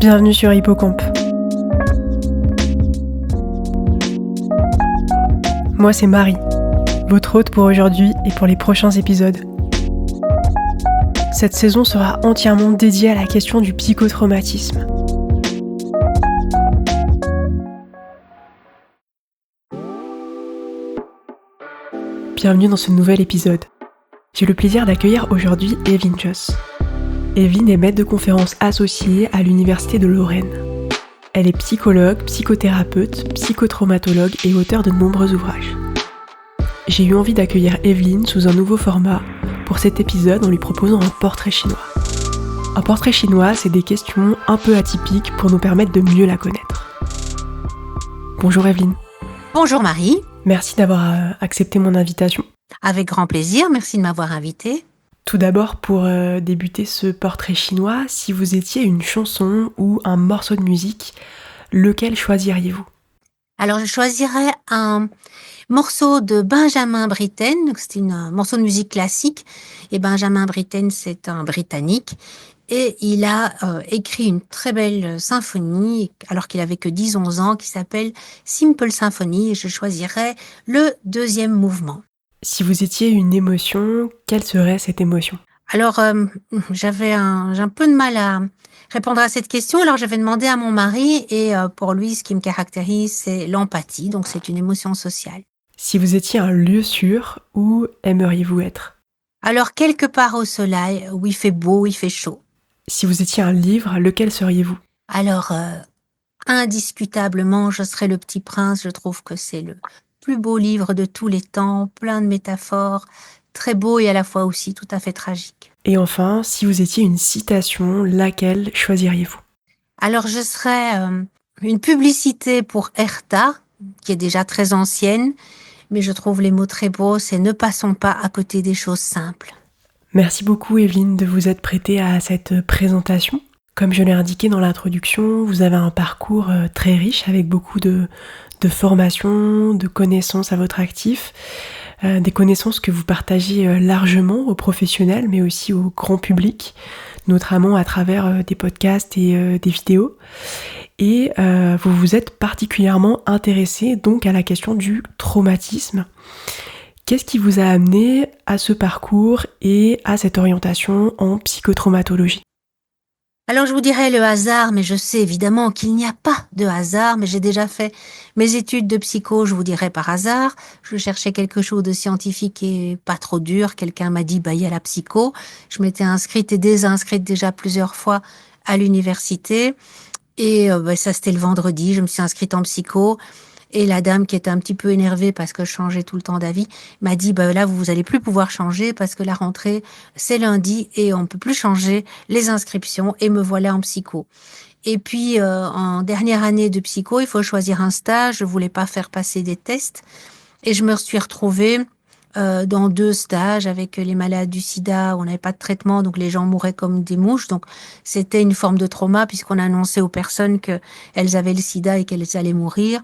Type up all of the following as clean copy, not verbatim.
Bienvenue sur Hippocampe. Moi c'est Marie, votre hôte pour aujourd'hui et pour les prochains épisodes. Cette saison sera entièrement dédiée à la question du psychotraumatisme. Bienvenue dans ce nouvel épisode. J'ai le plaisir d'accueillir aujourd'hui Evelyne Joss. Evelyne est maître de conférences associée à l'Université de Lorraine. Elle est psychologue, psychothérapeute, psychotraumatologue et auteure de nombreux ouvrages. J'ai eu envie d'accueillir Evelyne sous un nouveau format pour cet épisode en lui proposant un portrait chinois. Un portrait chinois, c'est des questions un peu atypiques pour nous permettre de mieux la connaître. Bonjour Evelyne. Bonjour Marie. Merci d'avoir accepté mon invitation. Avec grand plaisir, merci de m'avoir invitée. Tout d'abord, pour débuter ce portrait chinois, si vous étiez une chanson ou un morceau de musique, lequel choisiriez-vous ? Alors je choisirais un morceau de Benjamin Britten, c'est un morceau de musique classique, et Benjamin Britten c'est un Britannique, et il a écrit une très belle symphonie, alors qu'il avait que 10-11 ans, qui s'appelle Simple Symphony, et je choisirais le deuxième mouvement. Si vous étiez une émotion, quelle serait cette émotion ? Alors, j'ai un peu de mal à répondre à cette question. Alors, j'avais demandé à mon mari et pour lui, ce qui me caractérise, c'est l'empathie. Donc, c'est une émotion sociale. Si vous étiez un lieu sûr, où aimeriez-vous être ? Alors, quelque part au soleil, où il fait beau, où il fait chaud. Si vous étiez un livre, lequel seriez-vous ? Alors, indiscutablement, je serais Le Petit Prince. Je trouve que c'est le plus beau livre de tous les temps, plein de métaphores, très beau et à la fois aussi tout à fait tragique. Et enfin, si vous étiez une citation, laquelle choisiriez-vous ? Alors, je serais une publicité pour Herta, qui est déjà très ancienne, mais je trouve les mots très beaux, c'est « Ne passons pas à côté des choses simples ». Merci beaucoup Evelyne de vous être prêtée à cette présentation. Comme je l'ai indiqué dans l'introduction, vous avez un parcours très riche avec beaucoup de formations, de connaissances à votre actif, des connaissances que vous partagez largement aux professionnels mais aussi au grand public, notamment à travers des podcasts et des vidéos. Et vous vous êtes particulièrement intéressée donc à la question du traumatisme. Qu'est-ce qui vous a amené à ce parcours et à cette orientation en psychotraumatologie ? Alors je vous dirais le hasard, mais je sais évidemment qu'il n'y a pas de hasard, mais j'ai déjà fait mes études de psycho, je vous dirais par hasard. Je cherchais quelque chose de scientifique et pas trop dur. Quelqu'un m'a dit, il y a la psycho. Je m'étais inscrite et désinscrite déjà plusieurs fois à l'université. Et ça, c'était le vendredi, je me suis inscrite en psycho. Et la dame qui était un petit peu énervée parce que je changeais tout le temps d'avis m'a dit là vous allez plus pouvoir changer parce que la rentrée c'est lundi et on peut plus changer les inscriptions et me voilà en psycho. Et puis en dernière année de psycho, il faut choisir un stage, je voulais pas faire passer des tests et je me suis retrouvée dans 2 stages avec les malades du sida, on n'avait pas de traitement, donc les gens mouraient comme des mouches. Donc c'était une forme de trauma puisqu'on annonçait aux personnes qu'elles avaient le sida et qu'elles allaient mourir.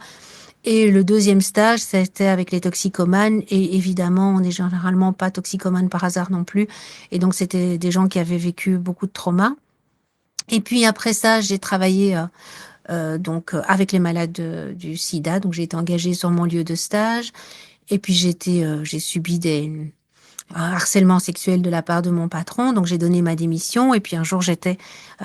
Et le deuxième stage, c'était avec les toxicomanes. Et évidemment, on n'est généralement pas toxicomane par hasard non plus. Et donc, c'était des gens qui avaient vécu beaucoup de traumas. Et puis après ça, j'ai travaillé avec les malades du sida. Donc, j'ai été engagée sur mon lieu de stage. Et puis, j'ai subi un harcèlement sexuel de la part de mon patron, donc j'ai donné ma démission. Et puis un jour, j'étais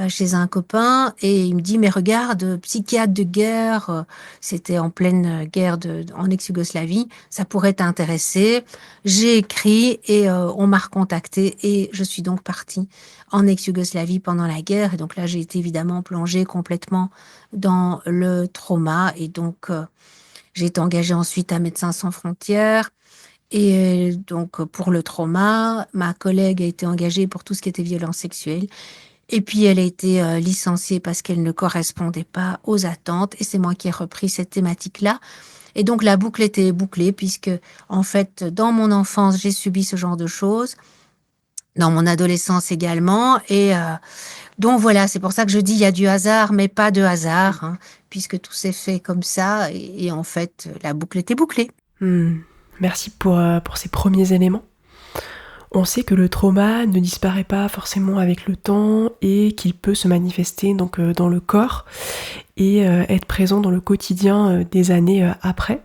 chez un copain et il me dit « Mais regarde, psychiatre de guerre, c'était en pleine guerre en ex-Yougoslavie, ça pourrait t'intéresser. » J'ai écrit et on m'a recontacté et je suis donc partie en ex-Yougoslavie pendant la guerre. Et donc là, j'ai été évidemment plongée complètement dans le trauma. Et donc, j'ai été engagée ensuite à Médecins sans frontières. Et donc, pour le trauma, ma collègue a été engagée pour tout ce qui était violence sexuelle. Et puis, elle a été licenciée parce qu'elle ne correspondait pas aux attentes. Et c'est moi qui ai repris cette thématique-là. Et donc, la boucle était bouclée puisque, en fait, dans mon enfance, j'ai subi ce genre de choses. Dans mon adolescence également. Et donc, voilà, c'est pour ça que je dis il y a du hasard, mais pas de hasard, hein, puisque tout s'est fait comme ça. Et en fait, la boucle était bouclée. Merci pour ces premiers éléments. On sait que le trauma ne disparaît pas forcément avec le temps et qu'il peut se manifester donc dans le corps et être présent dans le quotidien des années après.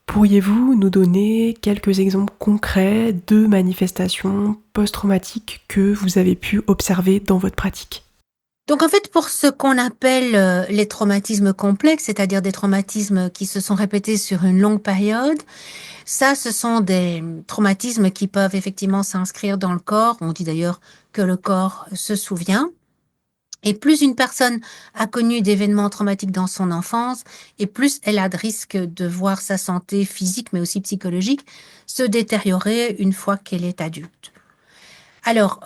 Pourriez-vous nous donner quelques exemples concrets de manifestations post-traumatiques que vous avez pu observer dans votre pratique? Donc en fait, pour ce qu'on appelle les traumatismes complexes, c'est-à-dire des traumatismes qui se sont répétés sur une longue période, ça, ce sont des traumatismes qui peuvent effectivement s'inscrire dans le corps. On dit d'ailleurs que le corps se souvient. Et plus une personne a connu d'événements traumatiques dans son enfance, et plus elle a de risques de voir sa santé physique, mais aussi psychologique, se détériorer une fois qu'elle est adulte. Alors,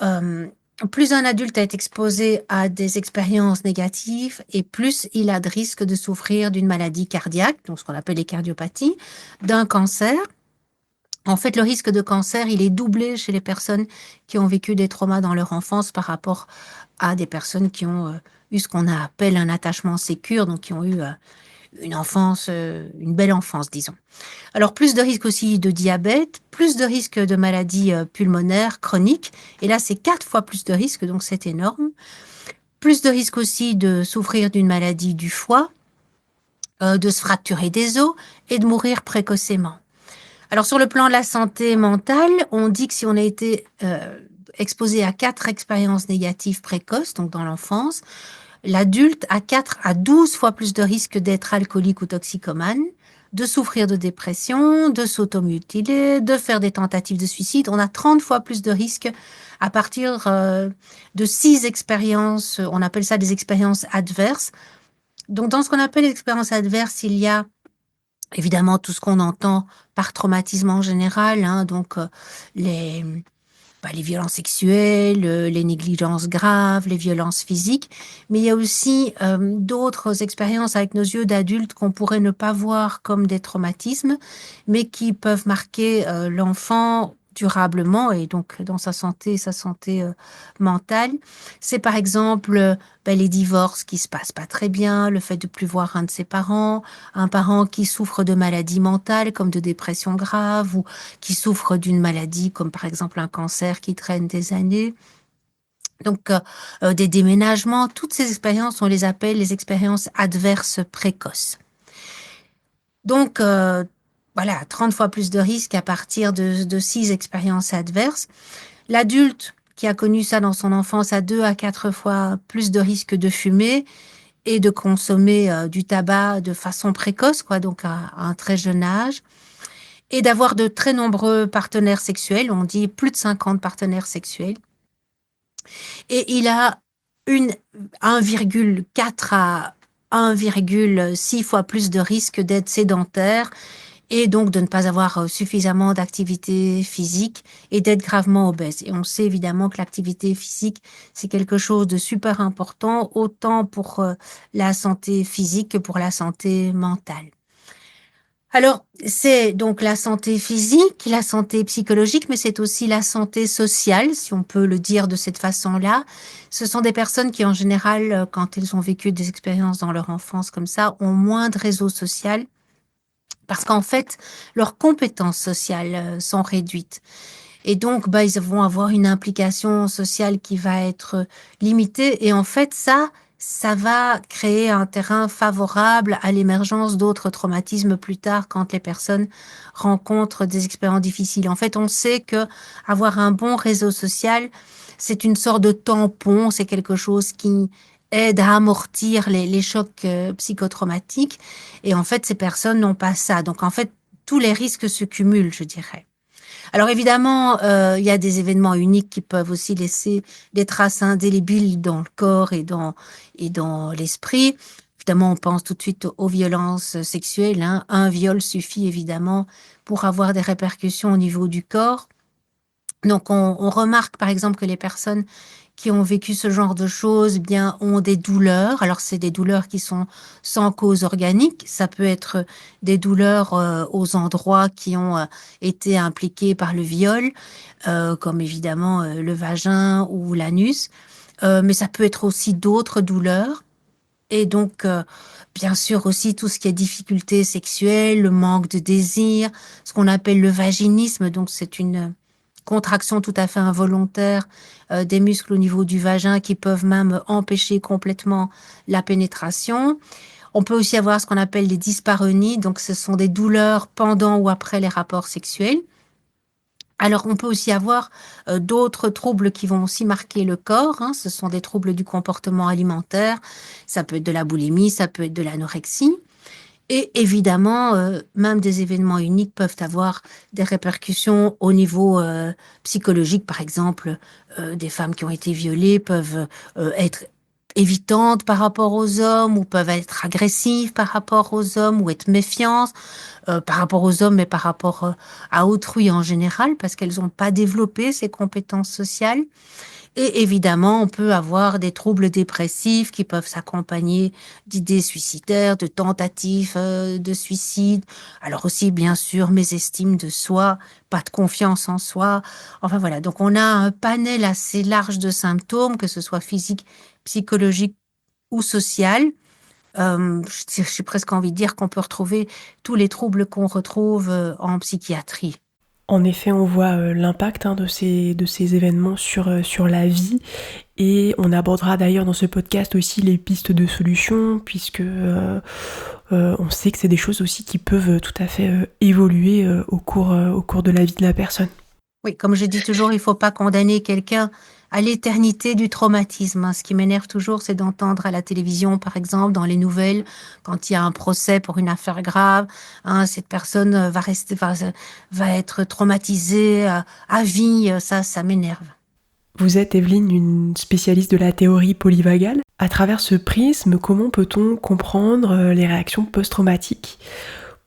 plus un adulte est exposé à des expériences négatives, et plus il a de risques de souffrir d'une maladie cardiaque, donc ce qu'on appelle les cardiopathies, d'un cancer. En fait, le risque de cancer, il est doublé chez les personnes qui ont vécu des traumas dans leur enfance par rapport à des personnes qui ont eu ce qu'on appelle un attachement sécure, donc qui ont eu une enfance, une belle enfance, disons. Alors, plus de risques aussi de diabète, plus de risques de maladies pulmonaires chroniques, et là, c'est 4 fois plus de risques, donc c'est énorme. Plus de risques aussi de souffrir d'une maladie du foie, de se fracturer des os et de mourir précocement. Alors, sur le plan de la santé mentale, on dit que si on a été exposé à 4 expériences négatives précoces, donc dans l'enfance, l'adulte a 4 à 12 fois plus de risques d'être alcoolique ou toxicomane, de souffrir de dépression, de s'automutiler, de faire des tentatives de suicide. On a 30 fois plus de risques à partir de 6 expériences, on appelle ça des expériences adverses. Donc, dans ce qu'on appelle l'expérience adverse, il y a évidemment tout ce qu'on entend par traumatisme en général, hein, donc les, les violences sexuelles, les négligences graves, les violences physiques, mais il y a aussi d'autres expériences avec nos yeux d'adultes qu'on pourrait ne pas voir comme des traumatismes, mais qui peuvent marquer l'enfant durablement et donc dans sa santé mentale. C'est par exemple les divorces qui se passent pas très bien, le fait de plus voir un de ses parents, un parent qui souffre de maladies mentales comme de dépression grave ou qui souffre d'une maladie comme par exemple un cancer qui traîne des années. Donc, des déménagements, toutes ces expériences, on les appelle les expériences adverses précoces. Donc, voilà, 30 fois plus de risques à partir de 6 expériences adverses. L'adulte qui a connu ça dans son enfance a 2 à 4 fois plus de risques de fumer et de consommer du tabac de façon précoce, quoi, donc à un très jeune âge. Et d'avoir de très nombreux partenaires sexuels, on dit plus de 50 partenaires sexuels. Et il a 1,4 à 1,6 fois plus de risque d'être sédentaire et donc de ne pas avoir suffisamment d'activité physique et d'être gravement obèse. Et on sait évidemment que l'activité physique, c'est quelque chose de super important, autant pour la santé physique que pour la santé mentale. Alors, c'est donc la santé physique, la santé psychologique, mais c'est aussi la santé sociale, si on peut le dire de cette façon-là. Ce sont des personnes qui, en général, quand elles ont vécu des expériences dans leur enfance comme ça, ont moins de réseau social parce qu'en fait, leurs compétences sociales sont réduites. Et donc, ils vont avoir une implication sociale qui va être limitée. Et en fait, ça va créer un terrain favorable à l'émergence d'autres traumatismes plus tard quand les personnes rencontrent des expériences difficiles. En fait, on sait que avoir un bon réseau social, c'est une sorte de tampon, c'est quelque chose qui aide à amortir les chocs psychotraumatiques. Et en fait, ces personnes n'ont pas ça. Donc, en fait, tous les risques se cumulent, je dirais. Alors évidemment, il y a des événements uniques qui peuvent aussi laisser des traces indélébiles dans le corps et dans l'esprit. Évidemment, on pense tout de suite aux violences sexuelles, hein. Un viol suffit évidemment pour avoir des répercussions au niveau du corps. Donc on remarque par exemple que les personnes qui ont vécu ce genre de choses, bien, ont des douleurs. Alors, c'est des douleurs qui sont sans cause organique. Ça peut être des douleurs aux endroits qui ont été impliqués par le viol, comme évidemment le vagin ou l'anus. Mais ça peut être aussi d'autres douleurs. Et donc, bien sûr aussi tout ce qui est difficulté sexuelle, le manque de désir, ce qu'on appelle le vaginisme. Donc, c'est contractions tout à fait involontaires des muscles au niveau du vagin qui peuvent même empêcher complètement la pénétration. On peut aussi avoir ce qu'on appelle des dyspareunies, donc ce sont des douleurs pendant ou après les rapports sexuels. Alors, on peut aussi avoir d'autres troubles qui vont aussi marquer le corps, hein. Ce sont des troubles du comportement alimentaire, ça peut être de la boulimie, ça peut être de l'anorexie. Et évidemment, même des événements uniques peuvent avoir des répercussions au niveau psychologique. Par exemple, des femmes qui ont été violées peuvent être évitantes par rapport aux hommes, ou peuvent être agressives par rapport aux hommes, ou être méfiantes par rapport aux hommes, mais par rapport à autrui en général, parce qu'elles n'ont pas développé ces compétences sociales. Et évidemment, on peut avoir des troubles dépressifs qui peuvent s'accompagner d'idées suicidaires, de tentatives de suicide. Alors aussi, bien sûr, mésestime de soi, pas de confiance en soi. Enfin voilà, donc on a un panel assez large de symptômes, que ce soit physique, psychologique ou social. J'ai presque envie de dire qu'on peut retrouver tous les troubles qu'on retrouve en psychiatrie. En effet, on voit l'impact de ces événements sur la vie, et on abordera d'ailleurs dans ce podcast aussi les pistes de solutions, puisque on sait que c'est des choses aussi qui peuvent tout à fait évoluer au cours de la vie de la personne. Oui, comme je dis toujours, il ne faut pas condamner quelqu'un à l'éternité du traumatisme, hein. Ce qui m'énerve toujours, c'est d'entendre à la télévision, par exemple, dans les nouvelles, quand il y a un procès pour une affaire grave, hein, cette personne va être traumatisée à vie. Ça m'énerve. Vous êtes, Evelyne, une spécialiste de la théorie polyvagale. À travers ce prisme, comment peut-on comprendre les réactions post-traumatiques ?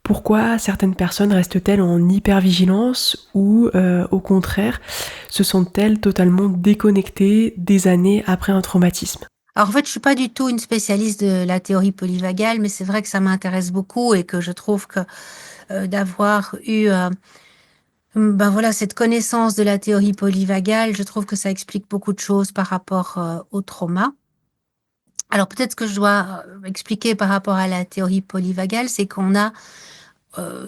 Pourquoi certaines personnes restent-elles en hypervigilance ou, au contraire, se sentent-elles totalement déconnectées des années après un traumatisme ? Alors en fait, je suis pas du tout une spécialiste de la théorie polyvagale, mais c'est vrai que ça m'intéresse beaucoup et que je trouve que d'avoir eu ben voilà, cette connaissance de la théorie polyvagale, je trouve que ça explique beaucoup de choses par rapport au trauma. Alors peut-être ce que je dois expliquer par rapport à la théorie polyvagale, c'est qu'on a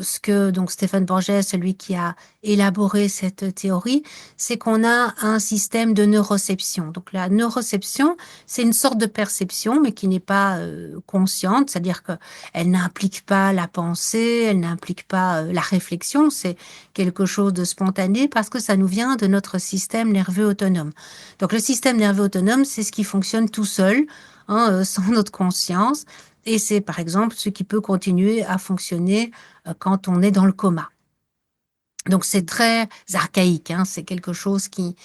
ce que donc Stephen Porges, celui qui a élaboré cette théorie, c'est qu'on a un système de neuroception. Donc la neuroception, c'est une sorte de perception, mais qui n'est pas consciente, c'est-à-dire qu'elle n'implique pas la pensée, elle n'implique pas la réflexion, c'est quelque chose de spontané parce que ça nous vient de notre système nerveux autonome. Donc le système nerveux autonome, c'est ce qui fonctionne tout seul, hein, sans notre conscience. Et c'est par exemple ce qui peut continuer à fonctionner quand on est dans le coma. Donc c'est très archaïque, hein, c'est quelque chose qui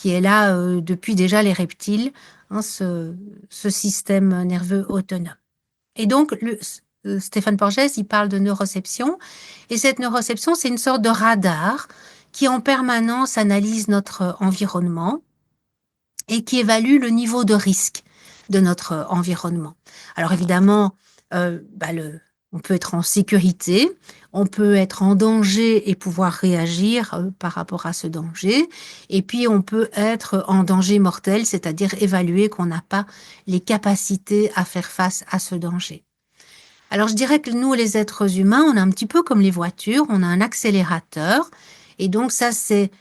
est là depuis déjà les reptiles, hein, ce système nerveux autonome. Et donc Stéphane Porges, il parle de neuroception, et cette neuroception, c'est une sorte de radar qui en permanence analyse notre environnement et qui évalue le niveau de risque de notre environnement. Alors évidemment, on peut être en sécurité, on peut être en danger et pouvoir réagir par rapport à ce danger, et puis on peut être en danger mortel, c'est-à-dire évaluer qu'on n'a pas les capacités à faire face à ce danger. Alors je dirais que nous, les êtres humains, on est un petit peu comme les voitures, on a un accélérateur, et donc ça c'est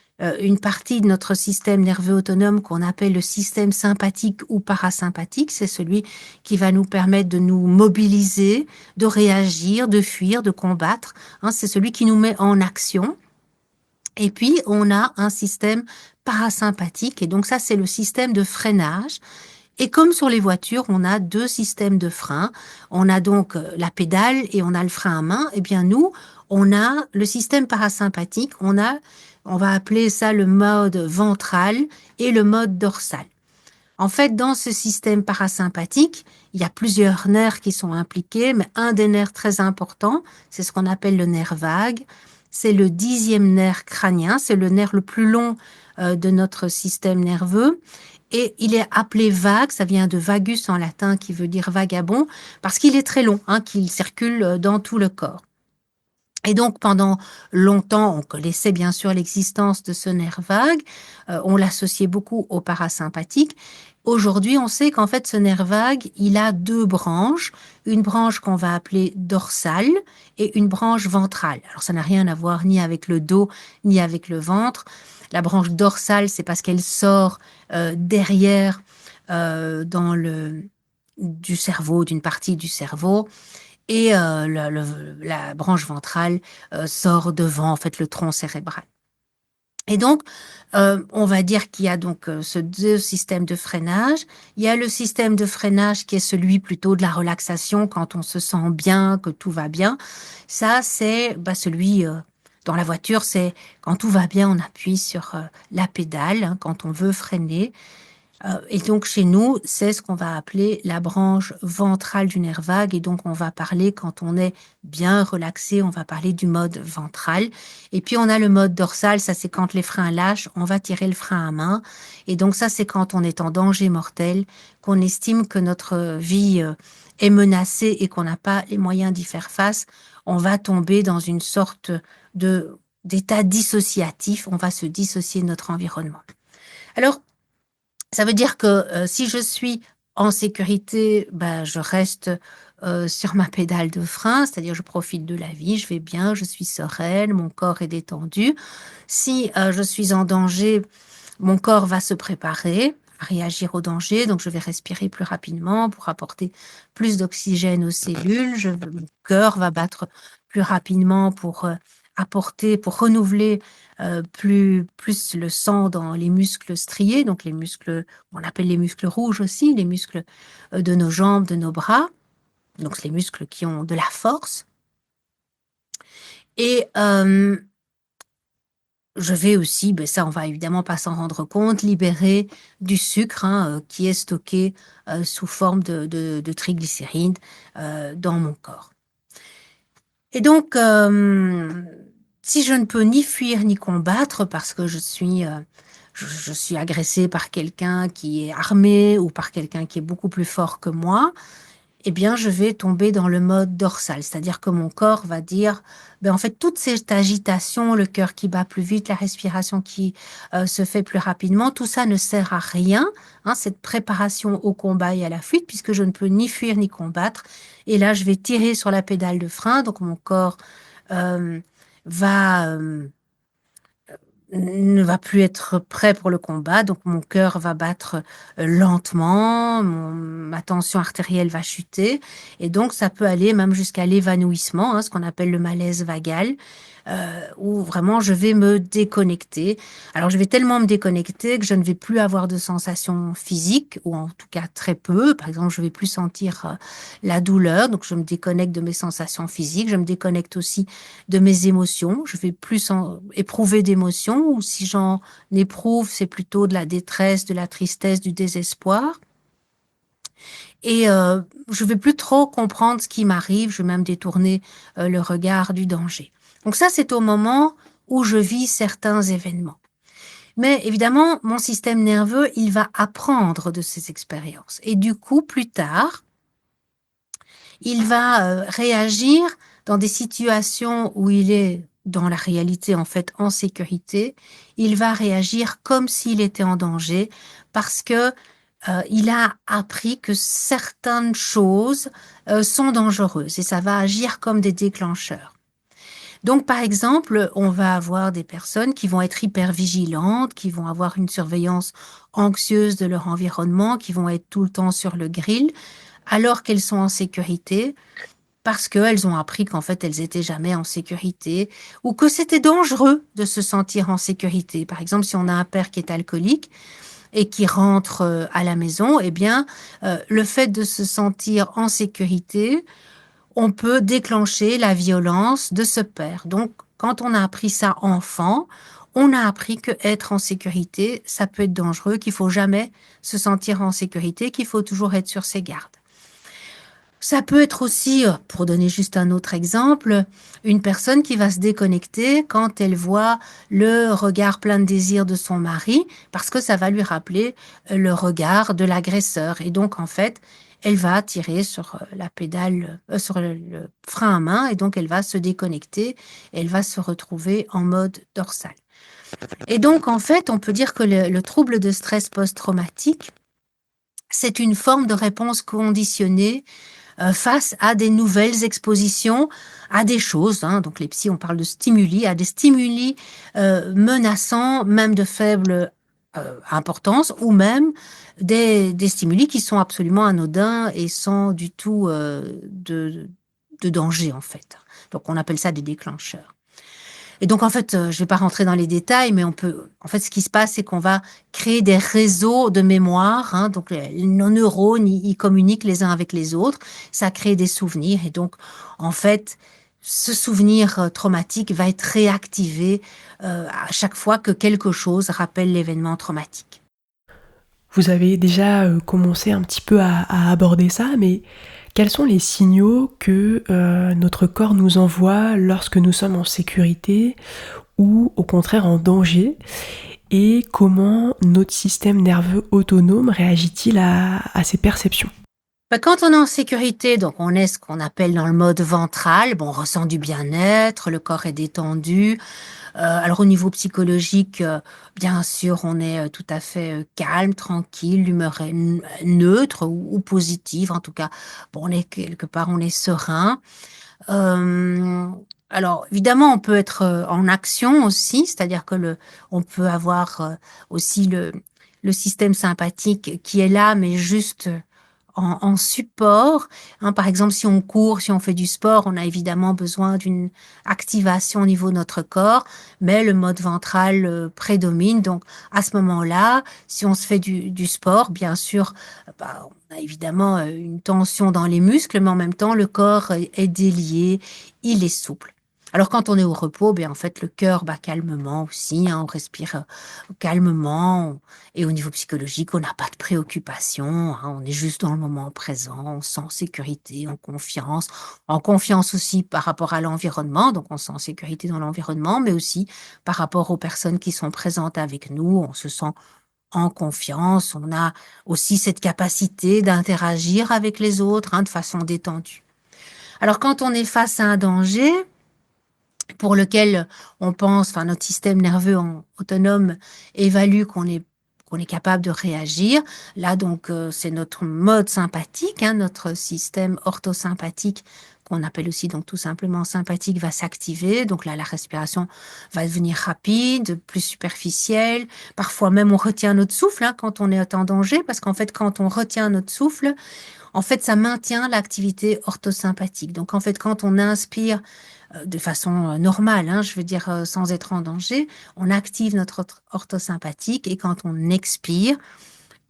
une partie de notre système nerveux autonome qu'on appelle le système sympathique ou parasympathique. C'est celui qui va nous permettre de nous mobiliser, de réagir, de fuir, de combattre, hein, c'est celui qui nous met en action. Et puis, on a un système parasympathique, et donc ça, c'est le système de freinage. Et comme sur les voitures, on a deux systèmes de frein. On a donc la pédale et on a le frein à main. Eh bien, nous, on a le système parasympathique. On va appeler ça le mode ventral et le mode dorsal. En fait, dans ce système parasympathique, il y a plusieurs nerfs qui sont impliqués, mais un des nerfs très importants, c'est ce qu'on appelle le nerf vague. C'est le 10e nerf crânien, c'est le nerf le plus long de notre système nerveux. Et il est appelé vague, ça vient de vagus en latin qui veut dire vagabond, parce qu'il est très long, hein, qu'il circule dans tout le corps. Et donc, pendant longtemps, on connaissait bien sûr l'existence de ce nerf vague, on l'associait beaucoup au parasympathique. Aujourd'hui, on sait qu'en fait, ce nerf vague, il a deux branches, une branche qu'on va appeler dorsale et une branche ventrale. Alors, ça n'a rien à voir ni avec le dos, ni avec le ventre. La branche dorsale, c'est parce qu'elle sort derrière dans du cerveau, d'une partie du cerveau. Et la branche ventrale sort devant, en fait, le tronc cérébral. Et donc, on va dire qu'il y a donc ce deux systèmes de freinage. Il y a le système de freinage qui est celui plutôt de la relaxation quand on se sent bien, que tout va bien. Ça, c'est celui dans la voiture, c'est quand tout va bien, on appuie sur la pédale hein, quand on veut freiner. Et donc chez nous, c'est ce qu'on va appeler la branche ventrale du nerf vague. Et donc on va parler, quand on est bien relaxé, on va parler du mode ventral. Et puis on a le mode dorsal, ça c'est quand les freins lâchent, on va tirer le frein à main. Et donc ça c'est quand on est en danger mortel, qu'on estime que notre vie est menacée et qu'on n'a pas les moyens d'y faire face. On va tomber dans une sorte d'état dissociatif, on va se dissocier de notre environnement. Alors, ça veut dire que si je suis en sécurité, je reste sur ma pédale de frein, c'est-à-dire je profite de la vie, je vais bien, je suis sereine, mon corps est détendu. Si je suis en danger, mon corps va se préparer à réagir au danger, donc je vais respirer plus rapidement pour apporter plus d'oxygène aux cellules. Mon cœur va battre plus rapidement pour apporter, pour renouveler plus le sang dans les muscles striés, donc les muscles, on appelle les muscles rouges aussi, les muscles de nos jambes, de nos bras, donc les muscles qui ont de la force. Et je vais aussi, ça on va évidemment pas s'en rendre compte, libérer du sucre qui est stocké sous forme de triglycérides dans mon corps. Et donc, si je ne peux ni fuir ni combattre parce que je suis agressée par quelqu'un qui est armé ou par quelqu'un qui est beaucoup plus fort que moi, eh bien, je vais tomber dans le mode dorsal, c'est-à-dire que mon corps va dire, en fait, toute cette agitation, le cœur qui bat plus vite, la respiration qui se fait plus rapidement, tout ça ne sert à rien, cette préparation au combat et à la fuite, puisque je ne peux ni fuir ni combattre. Et là, je vais tirer sur la pédale de frein, donc mon corps euh, va ne va plus être prêt pour le combat, donc mon cœur va battre lentement, ma tension artérielle va chuter, et donc ça peut aller même jusqu'à l'évanouissement, ce qu'on appelle le malaise vagal, où vraiment je vais me déconnecter. Alors je vais tellement me déconnecter que je ne vais plus avoir de sensations physiques, ou en tout cas très peu. Par exemple, je vais plus sentir la douleur, donc je me déconnecte de mes sensations physiques, je me déconnecte aussi de mes émotions, je vais plus éprouver d'émotions, ou si j'en éprouve, c'est plutôt de la détresse, de la tristesse, du désespoir. Et je vais plus trop comprendre ce qui m'arrive, je vais même détourner le regard du danger. Donc ça, c'est au moment où je vis certains événements. Mais évidemment, mon système nerveux, il va apprendre de ces expériences. Et du coup, plus tard, il va réagir dans des situations où il est dans la réalité en fait en sécurité. Il va réagir comme s'il était en danger parce que il a appris que certaines choses sont dangereuses et ça va agir comme des déclencheurs. Donc, par exemple, on va avoir des personnes qui vont être hyper vigilantes, qui vont avoir une surveillance anxieuse de leur environnement, qui vont être tout le temps sur le grill, alors qu'elles sont en sécurité, parce qu'elles ont appris qu'en fait, elles étaient jamais en sécurité, ou que c'était dangereux de se sentir en sécurité. Par exemple, si on a un père qui est alcoolique et qui rentre à la maison, eh bien, le fait de se sentir en sécurité, on peut déclencher la violence de ce père. Donc, quand on a appris ça enfant, on a appris que être en sécurité, ça peut être dangereux, qu'il faut jamais se sentir en sécurité, qu'il faut toujours être sur ses gardes. Ça peut être aussi, pour donner juste un autre exemple, une personne qui va se déconnecter quand elle voit le regard plein de désir de son mari, parce que ça va lui rappeler le regard de l'agresseur. Et donc, en fait, elle va tirer sur la pédale, sur le frein à main, et donc elle va se déconnecter, et elle va se retrouver en mode dorsal. Et donc, en fait, on peut dire que le trouble de stress post-traumatique, c'est une forme de réponse conditionnée face à des nouvelles expositions, à des choses, hein, donc les psys, on parle de stimuli, à des stimuli menaçants, même de faible importance, ou même des stimuli qui sont absolument anodins et sans du tout de danger, en fait. Donc on appelle ça des déclencheurs. Et donc, en fait, je vais pas rentrer dans les détails, mais en fait, ce qui se passe, c'est qu'on va créer des réseaux de mémoire, hein, donc nos neurones, ils communiquent les uns avec les autres, ça crée des souvenirs, et donc, en fait, ce souvenir traumatique va être réactivé à chaque fois que quelque chose rappelle l'événement traumatique. Vous avez déjà commencé un petit peu à aborder ça, mais quels sont les signaux que notre corps nous envoie lorsque nous sommes en sécurité ou au contraire en danger? Et comment notre système nerveux autonome réagit-il à ces perceptions? Bah, quand on est en sécurité, donc on est ce qu'on appelle dans le mode ventral, bon, on ressent du bien-être, le corps est détendu. Alors au niveau psychologique, bien sûr, on est, tout à fait, calme, tranquille, l'humeur est neutre ou positive. En tout cas, bon, on est quelque part, on est serein. Hem, alors évidemment, on peut être, en action aussi, c'est-à-dire que le on peut avoir, aussi le système sympathique qui est là, mais juste, en support, hein. Par exemple, si on court, si on fait du sport, on a évidemment besoin d'une activation au niveau de notre corps, mais le mode ventral, prédomine. Donc à ce moment-là, si on se fait du sport, bien sûr, bah, on a évidemment, une tension dans les muscles, mais en même temps, le corps est délié, il est souple. Alors quand on est au repos, beh, en fait, le cœur bat calmement aussi, hein, on respire, calmement. Et au niveau psychologique, on n'a pas de préoccupation, hein, on est juste dans le moment présent, on se sent en sécurité, en confiance aussi par rapport à l'environnement, donc on se sent en sécurité dans l'environnement, mais aussi par rapport aux personnes qui sont présentes avec nous, on se sent en confiance, on a aussi cette capacité d'interagir avec les autres, hein, de façon détendue. Alors quand on est face à un danger, pour lequel on pense, enfin notre système nerveux autonome évalue qu'on est capable de réagir. Là donc c'est notre mode sympathique, hein, notre système orthosympathique qu'on appelle aussi donc tout simplement sympathique va s'activer. Donc là la respiration va devenir rapide, plus superficielle. Parfois même on retient notre souffle, hein, quand on est en danger, parce qu'en fait quand on retient notre souffle, en fait ça maintient l'activité orthosympathique. Donc en fait quand on inspire de façon normale, hein, je veux dire sans être en danger, on active notre orthosympathique et quand on expire,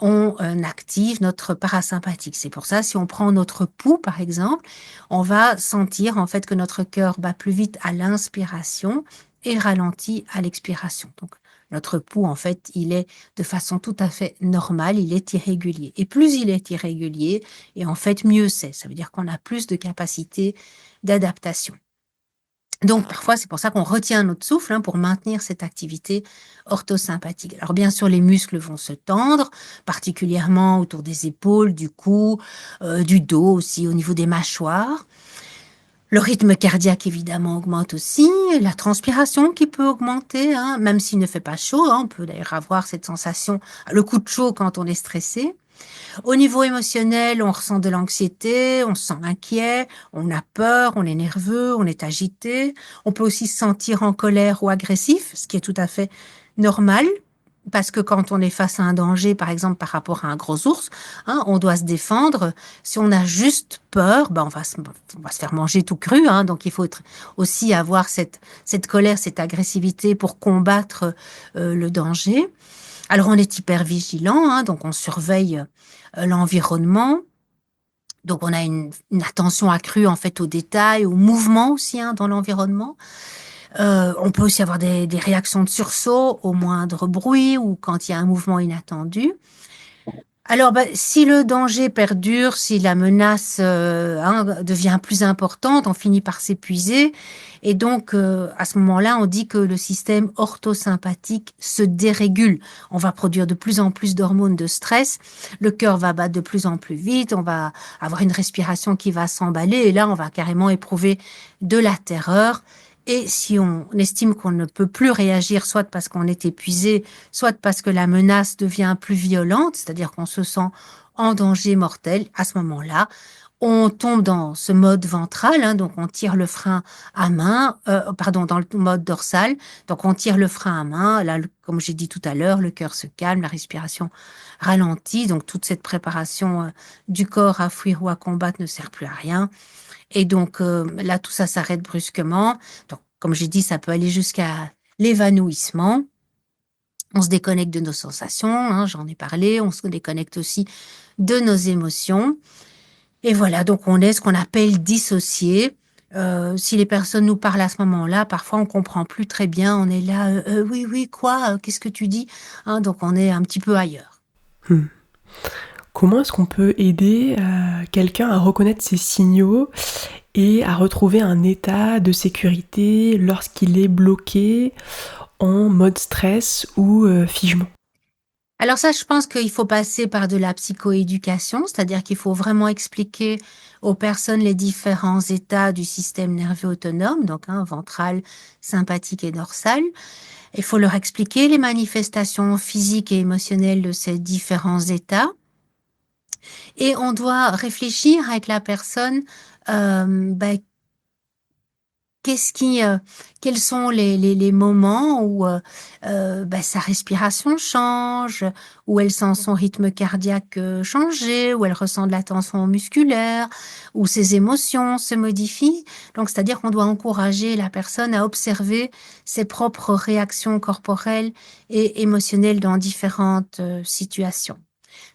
on active notre parasympathique. C'est pour ça, si on prend notre pouls par exemple, on va sentir en fait que notre cœur bat plus vite à l'inspiration et ralentit à l'expiration. Donc notre pouls en fait, il est de façon tout à fait normale, il est irrégulier. Et plus il est irrégulier, et en fait mieux c'est. Ça veut dire qu'on a plus de capacité d'adaptation. Donc parfois, c'est pour ça qu'on retient notre souffle, hein, pour maintenir cette activité orthosympathique. Alors bien sûr, les muscles vont se tendre, particulièrement autour des épaules, du cou, du dos aussi, au niveau des mâchoires. Le rythme cardiaque, évidemment, augmente aussi, la transpiration qui peut augmenter, hein, même s'il ne fait pas chaud, hein, on peut d'ailleurs avoir cette sensation, le coup de chaud quand on est stressé. Au niveau émotionnel, on ressent de l'anxiété, on se sent inquiet, on a peur, on est nerveux, on est agité. On peut aussi se sentir en colère ou agressif, ce qui est tout à fait normal. Parce que quand on est face à un danger, par exemple par rapport à un gros ours, hein, on doit se défendre. Si on a juste peur, ben on va se faire manger tout cru. Hein, donc il faut aussi avoir cette colère, cette agressivité pour combattre le danger. Alors on est hyper vigilant, hein, donc on surveille l'environnement. Donc on a une attention accrue en fait aux détails, aux mouvements aussi, hein, dans l'environnement. On peut aussi avoir des réactions de sursaut au moindre bruit ou quand il y a un mouvement inattendu. Alors, bah, si le danger perdure, si la menace hein, devient plus importante, on finit par s'épuiser. Et donc, à ce moment-là, on dit que le système orthosympathique se dérégule. On va produire de plus en plus d'hormones de stress. Le cœur va battre de plus en plus vite. On va avoir une respiration qui va s'emballer. Et là, on va carrément éprouver de la terreur. Et si on estime qu'on ne peut plus réagir, soit parce qu'on est épuisé, soit parce que la menace devient plus violente, c'est-à-dire qu'on se sent en danger mortel, à ce moment-là, On tombe dans ce mode ventral, hein, donc on tire le frein à main, pardon, dans le mode dorsal, donc on tire le frein à main. Là, comme j'ai dit tout à l'heure, le cœur se calme, la respiration ralentit, donc toute cette préparation du corps à fuir ou à combattre ne sert plus à rien. Et donc là, tout ça s'arrête brusquement. Donc, comme j'ai dit, ça peut aller jusqu'à l'évanouissement. On se déconnecte de nos sensations, hein, j'en ai parlé, on se déconnecte aussi de nos émotions. Et voilà, donc on est ce qu'on appelle dissocié. Si les personnes nous parlent à ce moment-là, parfois on comprend plus très bien, on est là, oui, oui, quoi, qu'est-ce que tu dis? Hein, donc on est un petit peu ailleurs. Hmm. Comment est-ce qu'on peut aider quelqu'un à reconnaître ses signaux et à retrouver un état de sécurité lorsqu'il est bloqué en mode stress ou figement? Alors ça, je pense qu'il faut passer par de la psychoéducation, c'est-à-dire qu'il faut vraiment expliquer aux personnes les différents états du système nerveux autonome, donc hein, ventral, sympathique et dorsal. Il faut leur expliquer les manifestations physiques et émotionnelles de ces différents états. Et on doit réfléchir avec la personne, bah, qu'est-ce qui, quels sont les moments où bah, sa respiration change, où elle sent son rythme cardiaque changer, où elle ressent de la tension musculaire, où ses émotions se modifient. Donc, c'est-à-dire qu'on doit encourager la personne à observer ses propres réactions corporelles et émotionnelles dans différentes situations.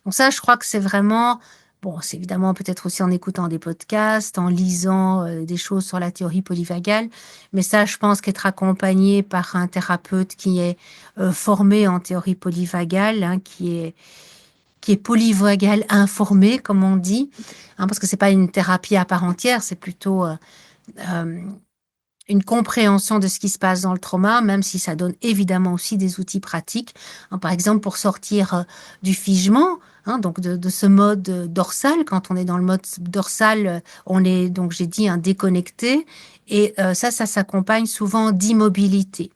Donc ça, je crois que c'est vraiment, bon, c'est évidemment peut-être aussi en écoutant des podcasts, en lisant des choses sur la théorie polyvagale, mais ça, je pense qu'être accompagné par un thérapeute qui est formé en théorie polyvagale, hein, qui est polyvagal informé, comme on dit, hein, parce que c'est pas une thérapie à part entière, c'est plutôt euh, une compréhension de ce qui se passe dans le trauma, même si ça donne évidemment aussi des outils pratiques. Hein, par exemple, pour sortir du figement, hein, donc de ce mode dorsal. Quand on est dans le mode dorsal, on est, donc j'ai dit, un déconnecté. Et ça s'accompagne souvent d'immobilité.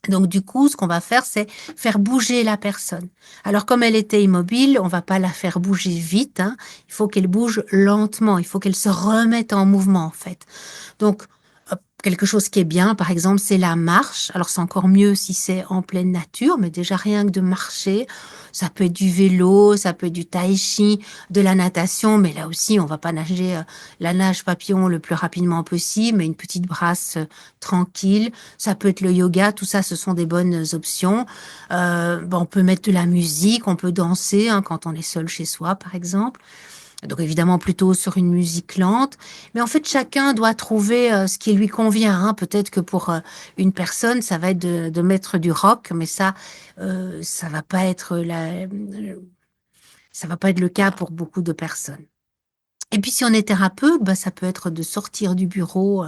Donc du coup, ce qu'on va faire, c'est faire bouger la personne. Alors comme elle était immobile, on va pas la faire bouger vite, hein. Il faut qu'elle bouge lentement, il faut qu'elle se remette en mouvement en fait. Donc quelque chose qui est bien, par exemple, c'est la marche. Alors c'est encore mieux si c'est en pleine nature, mais déjà rien que de marcher, ça peut être du vélo, ça peut être du tai chi, de la natation, mais là aussi on va pas nager la nage papillon le plus rapidement possible, mais une petite brasse tranquille. Ça peut être le yoga, tout ça, ce sont des bonnes options. Bon, on peut mettre de la musique, on peut danser hein, quand on est seul chez soi, par exemple. Donc évidemment plutôt sur une musique lente, mais en fait chacun doit trouver ce qui lui convient. Hein. Peut-être que pour une personne ça va être de mettre du rock, mais ça va pas être ça va pas être le cas pour beaucoup de personnes. Et puis si on est thérapeute, bah, ça peut être de sortir du bureau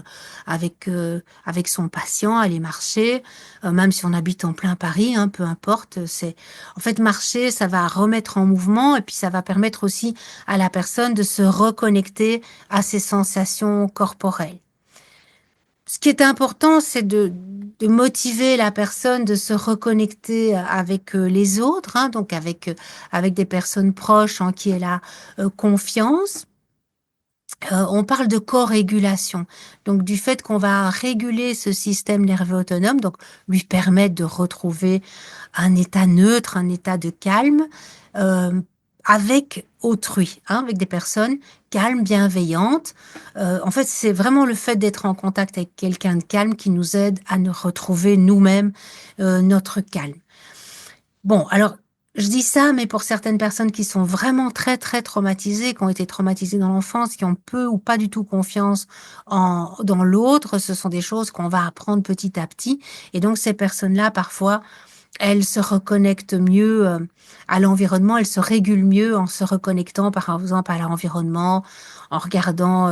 avec son patient, aller marcher, même si on habite en plein Paris, hein, peu importe. C'est en fait marcher, ça va remettre en mouvement et puis ça va permettre aussi à la personne de se reconnecter à ses sensations corporelles. Ce qui est important, c'est de motiver la personne de se reconnecter avec les autres, hein, donc avec des personnes proches en qui elle a confiance. On parle de co-régulation, donc du fait qu'on va réguler ce système nerveux autonome, donc lui permettre de retrouver un état neutre, un état de calme, euh, avec autrui, hein, avec des personnes calmes, bienveillantes. En fait, c'est vraiment le fait d'être en contact avec quelqu'un de calme qui nous aide à nous retrouver nous-mêmes notre calme. Bon, alors, je dis ça, mais pour certaines personnes qui sont vraiment très, très traumatisées, qui ont été traumatisées dans l'enfance, qui ont peu ou pas du tout confiance dans l'autre, ce sont des choses qu'on va apprendre petit à petit. Et donc, ces personnes-là, parfois, elles se reconnectent mieux à l'environnement, elles se régulent mieux en se reconnectant, par exemple, à l'environnement, en regardant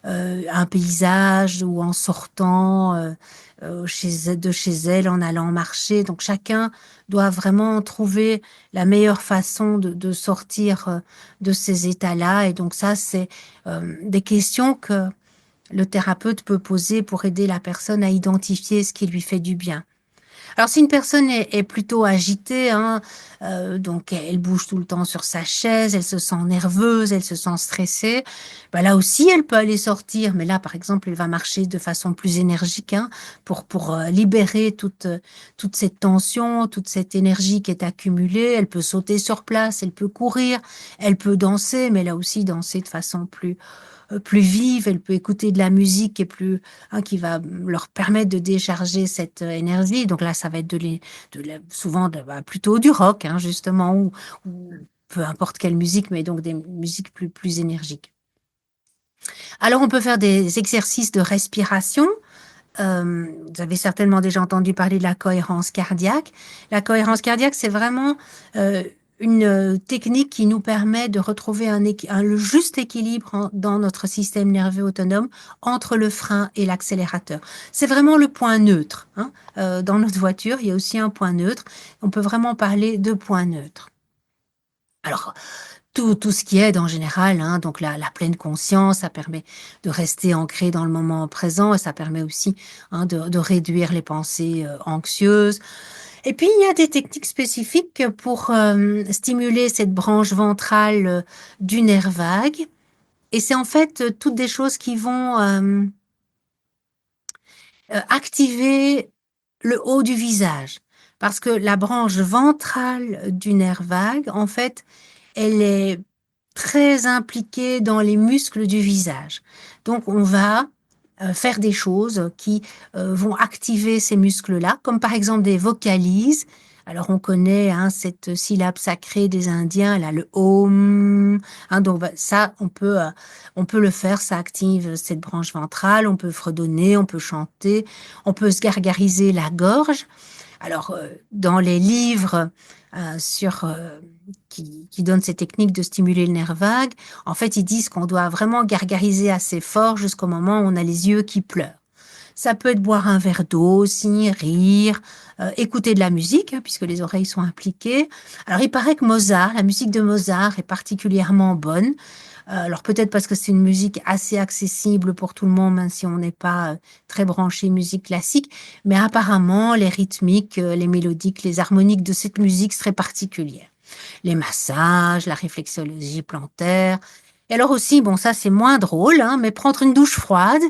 un paysage ou en sortant de chez elles, en allant marcher. Donc chacun doit vraiment trouver la meilleure façon de sortir de ces états-là. Et donc ça, c'est des questions que le thérapeute peut poser pour aider la personne à identifier ce qui lui fait du bien. Alors si une personne est plutôt agitée, hein, donc elle bouge tout le temps sur sa chaise, elle se sent nerveuse, elle se sent stressée, bah, là aussi elle peut aller sortir, mais là par exemple elle va marcher de façon plus énergique, hein, pour libérer toute cette tension, toute cette énergie qui est accumulée. Elle peut sauter sur place, elle peut courir, elle peut danser, mais là aussi danser de façon plus vive, elle peut écouter de la musique qui va leur permettre de décharger cette énergie. Donc là, ça va être souvent plutôt du rock, hein, justement, ou peu importe quelle musique, mais donc des musiques plus énergiques. Alors, on peut faire des exercices de respiration. Vous avez certainement déjà entendu parler de la cohérence cardiaque. La cohérence cardiaque, c'est vraiment une technique qui nous permet de retrouver le juste équilibre dans notre système nerveux autonome entre le frein et l'accélérateur. C'est vraiment le point neutre, hein. Dans notre voiture, il y a aussi un point neutre. On peut vraiment parler de point neutre. Alors, tout ce qui aide en général, hein, donc la pleine conscience, ça permet de rester ancré dans le moment présent et ça permet aussi, hein, de réduire les pensées anxieuses. Et puis, il y a des techniques spécifiques pour stimuler cette branche ventrale du nerf vague. Et c'est en fait toutes des choses qui vont activer le haut du visage. Parce que la branche ventrale du nerf vague, en fait, elle est très impliquée dans les muscles du visage. Donc, on va faire des choses qui vont activer ces muscles-là, comme par exemple des vocalises. Alors, on connaît, hein, cette syllabe sacrée des Indiens, là, le Om. Hein, donc, ça, on peut le faire, ça active cette branche ventrale. On peut fredonner, on peut chanter, on peut se gargariser la gorge. Alors, dans les livres qui donnent ces techniques de stimuler le nerf vague, en fait, ils disent qu'on doit vraiment gargariser assez fort jusqu'au moment où on a les yeux qui pleurent. Ça peut être boire un verre d'eau aussi, rire, écouter de la musique, hein, puisque les oreilles sont impliquées. Alors, il paraît que la musique de Mozart est particulièrement bonne. Alors peut-être parce que c'est une musique assez accessible pour tout le monde, même si on n'est pas très branché musique classique, mais apparemment les rythmiques, les mélodiques, les harmoniques de cette musique seraient particulières. Les massages, la réflexologie plantaire. Et alors aussi, bon ça c'est moins drôle, hein, mais prendre une douche froide.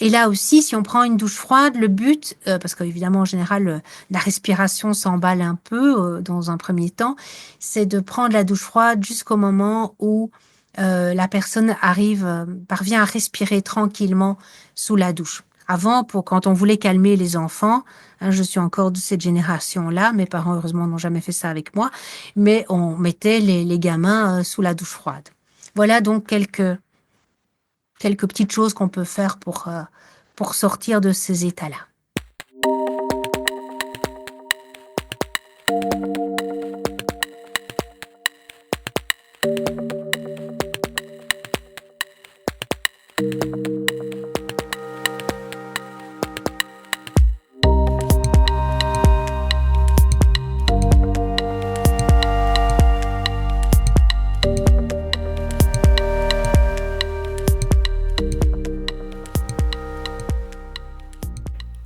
Et là aussi, si on prend une douche froide, le but, parce qu'évidemment en général la respiration s'emballe un peu dans un premier temps, c'est de prendre la douche froide jusqu'au moment où la personne parvient à respirer tranquillement sous la douche. Avant, quand on voulait calmer les enfants, hein, je suis encore de cette génération-là, mes parents heureusement n'ont jamais fait ça avec moi, mais on mettait les gamins sous la douche froide. Voilà donc quelques petites choses qu'on peut faire pour sortir de ces états-là.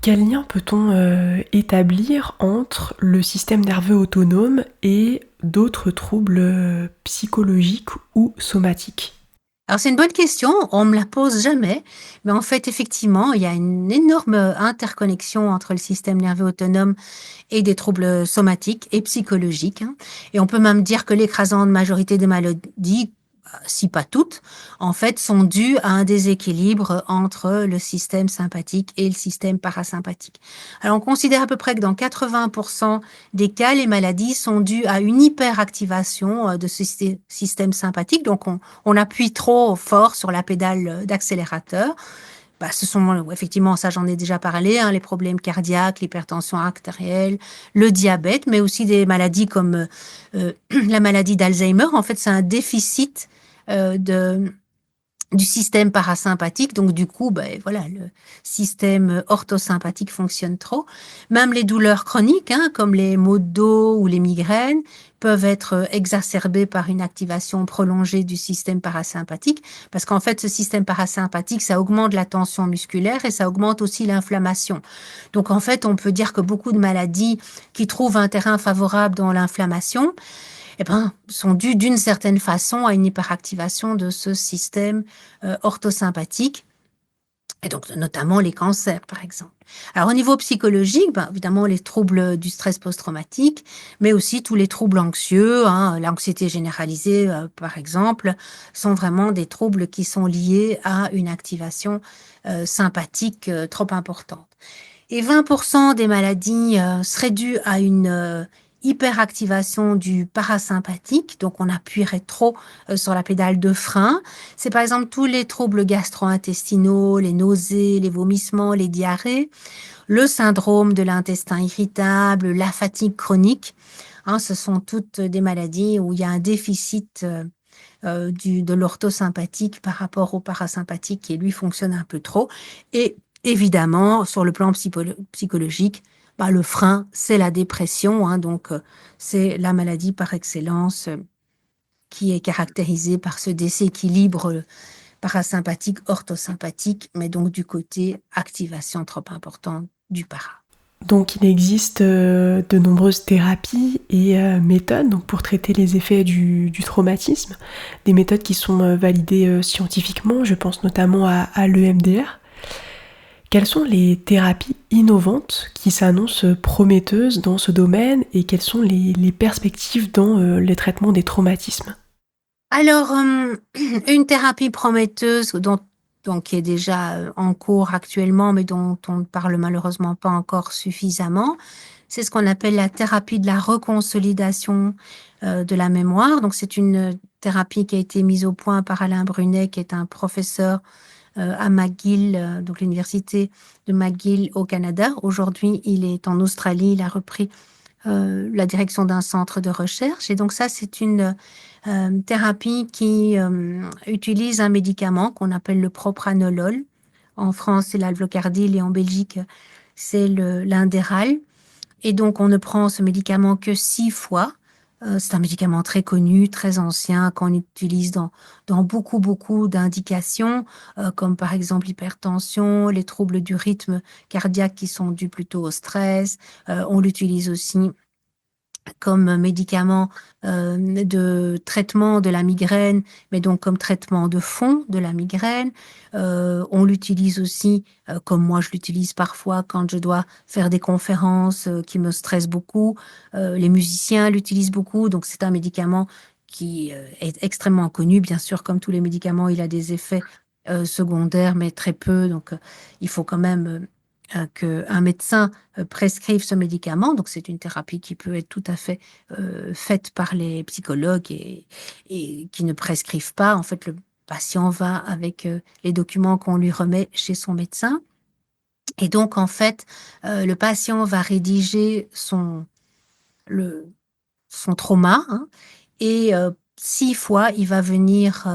Quel lien peut-on établir entre le système nerveux autonome et d'autres troubles psychologiques ou somatiques? Alors c'est une bonne question, on me la pose jamais, mais en fait effectivement, il y a une énorme interconnexion entre le système nerveux autonome et des troubles somatiques et psychologiques, hein. Et on peut même dire que l'écrasante majorité des maladies, si pas toutes, en fait, sont dues à un déséquilibre entre le système sympathique et le système parasympathique. Alors, on considère à peu près que dans 80% des cas, les maladies sont dues à une hyperactivation de ce système sympathique. Donc, on appuie trop fort sur la pédale d'accélérateur. Ce sont effectivement, ça j'en ai déjà parlé, hein, les problèmes cardiaques, l'hypertension artérielle, le diabète, mais aussi des maladies comme la maladie d'Alzheimer. En fait, c'est un déficit de du système parasympathique. Donc, du coup, ben, voilà, le système orthosympathique fonctionne trop. Même les douleurs chroniques, hein, comme les maux de dos ou les migraines, peuvent être exacerbées par une activation prolongée du système parasympathique. Parce qu'en fait, ce système parasympathique, ça augmente la tension musculaire et ça augmente aussi l'inflammation. Donc, en fait, on peut dire que beaucoup de maladies qui trouvent un terrain favorable dans l'inflammation, eh ben, sont dues d'une certaine façon à une hyperactivation de ce système orthosympathique, et donc notamment les cancers, par exemple. Alors au niveau psychologique, ben, évidemment les troubles du stress post-traumatique, mais aussi tous les troubles anxieux, hein, l'anxiété généralisée, par exemple, sont vraiment des troubles qui sont liés à une activation sympathique trop importante. Et 20% des maladies seraient dues à une hyperactivation du parasympathique, donc on appuierait trop sur la pédale de frein. C'est par exemple tous les troubles gastro-intestinaux, les nausées, les vomissements, les diarrhées, le syndrome de l'intestin irritable, la fatigue chronique. Hein, ce sont toutes des maladies où il y a un déficit de l'orthosympathique par rapport au parasympathique qui, lui, fonctionne un peu trop. Et évidemment, sur le plan psychologique, bah, le frein, c'est la dépression. Hein, donc, c'est la maladie par excellence qui est caractérisée par ce déséquilibre parasympathique, orthosympathique, mais donc du côté activation trop importante du para. Donc il existe de nombreuses thérapies et méthodes donc, pour traiter les effets du traumatisme, des méthodes qui sont validées scientifiquement, je pense notamment à l'EMDR. Quelles sont les thérapies innovantes qui s'annoncent prometteuses dans ce domaine et quelles sont les perspectives dans les traitements des traumatismes? Alors, une thérapie prometteuse donc, qui est déjà en cours actuellement, mais dont on ne parle malheureusement pas encore suffisamment, c'est ce qu'on appelle la thérapie de la reconsolidation de la mémoire. Donc, c'est une thérapie qui a été mise au point par Alain Brunet, qui est un professeur à McGill, donc l'université de McGill au Canada. Aujourd'hui, il est en Australie, il a repris la direction d'un centre de recherche. Et donc ça, c'est une thérapie qui utilise un médicament qu'on appelle le propranolol. En France, c'est l'alvocardil et en Belgique, c'est l'Indéral. Et donc, on ne prend ce médicament que 6 fois. C'est un médicament très connu, très ancien, qu'on utilise dans beaucoup, beaucoup d'indications, comme par exemple l'hypertension, les troubles du rythme cardiaque qui sont dus plutôt au stress. On l'utilise aussi comme médicament de traitement de la migraine, mais donc comme traitement de fond de la migraine. On l'utilise aussi, comme moi je l'utilise parfois quand je dois faire des conférences qui me stressent beaucoup. Les musiciens l'utilisent beaucoup, donc c'est un médicament qui est extrêmement connu. Bien sûr, comme tous les médicaments, il a des effets secondaires, mais très peu. Donc il faut quand même qu'un médecin prescrive ce médicament. Donc, c'est une thérapie qui peut être tout à fait faite par les psychologues et qui ne prescrivent pas. En fait, le patient va avec les documents qu'on lui remet chez son médecin. Et donc, en fait, le patient va rédiger le, son trauma, hein, et 6 fois, il va venir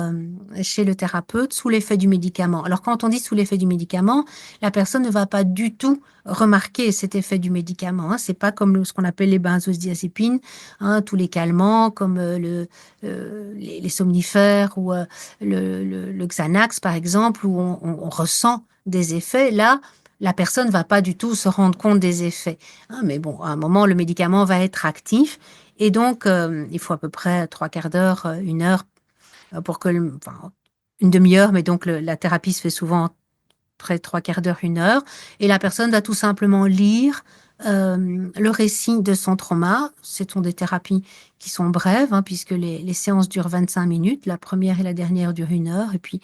chez le thérapeute sous l'effet du médicament. Alors, quand on dit sous l'effet du médicament, la personne ne va pas du tout remarquer cet effet du médicament. Hein. C'est pas comme ce qu'on appelle les benzodiazépines, hein, tous les calmants, comme les somnifères ou le Xanax, par exemple, où on ressent des effets. Là, la personne ne va pas du tout se rendre compte des effets. Hein, mais bon, à un moment, le médicament va être actif. Et donc, il faut à peu près 3/4 d'heure, 1 heure, pour enfin, une demi-heure, mais donc la thérapie se fait souvent après 3/4 d'heure, 1 heure. Et la personne va tout simplement lire le récit de son trauma. Ce sont des thérapies qui sont brèves, hein, puisque les séances durent 25 minutes. La première et la dernière durent 1 heure, et puis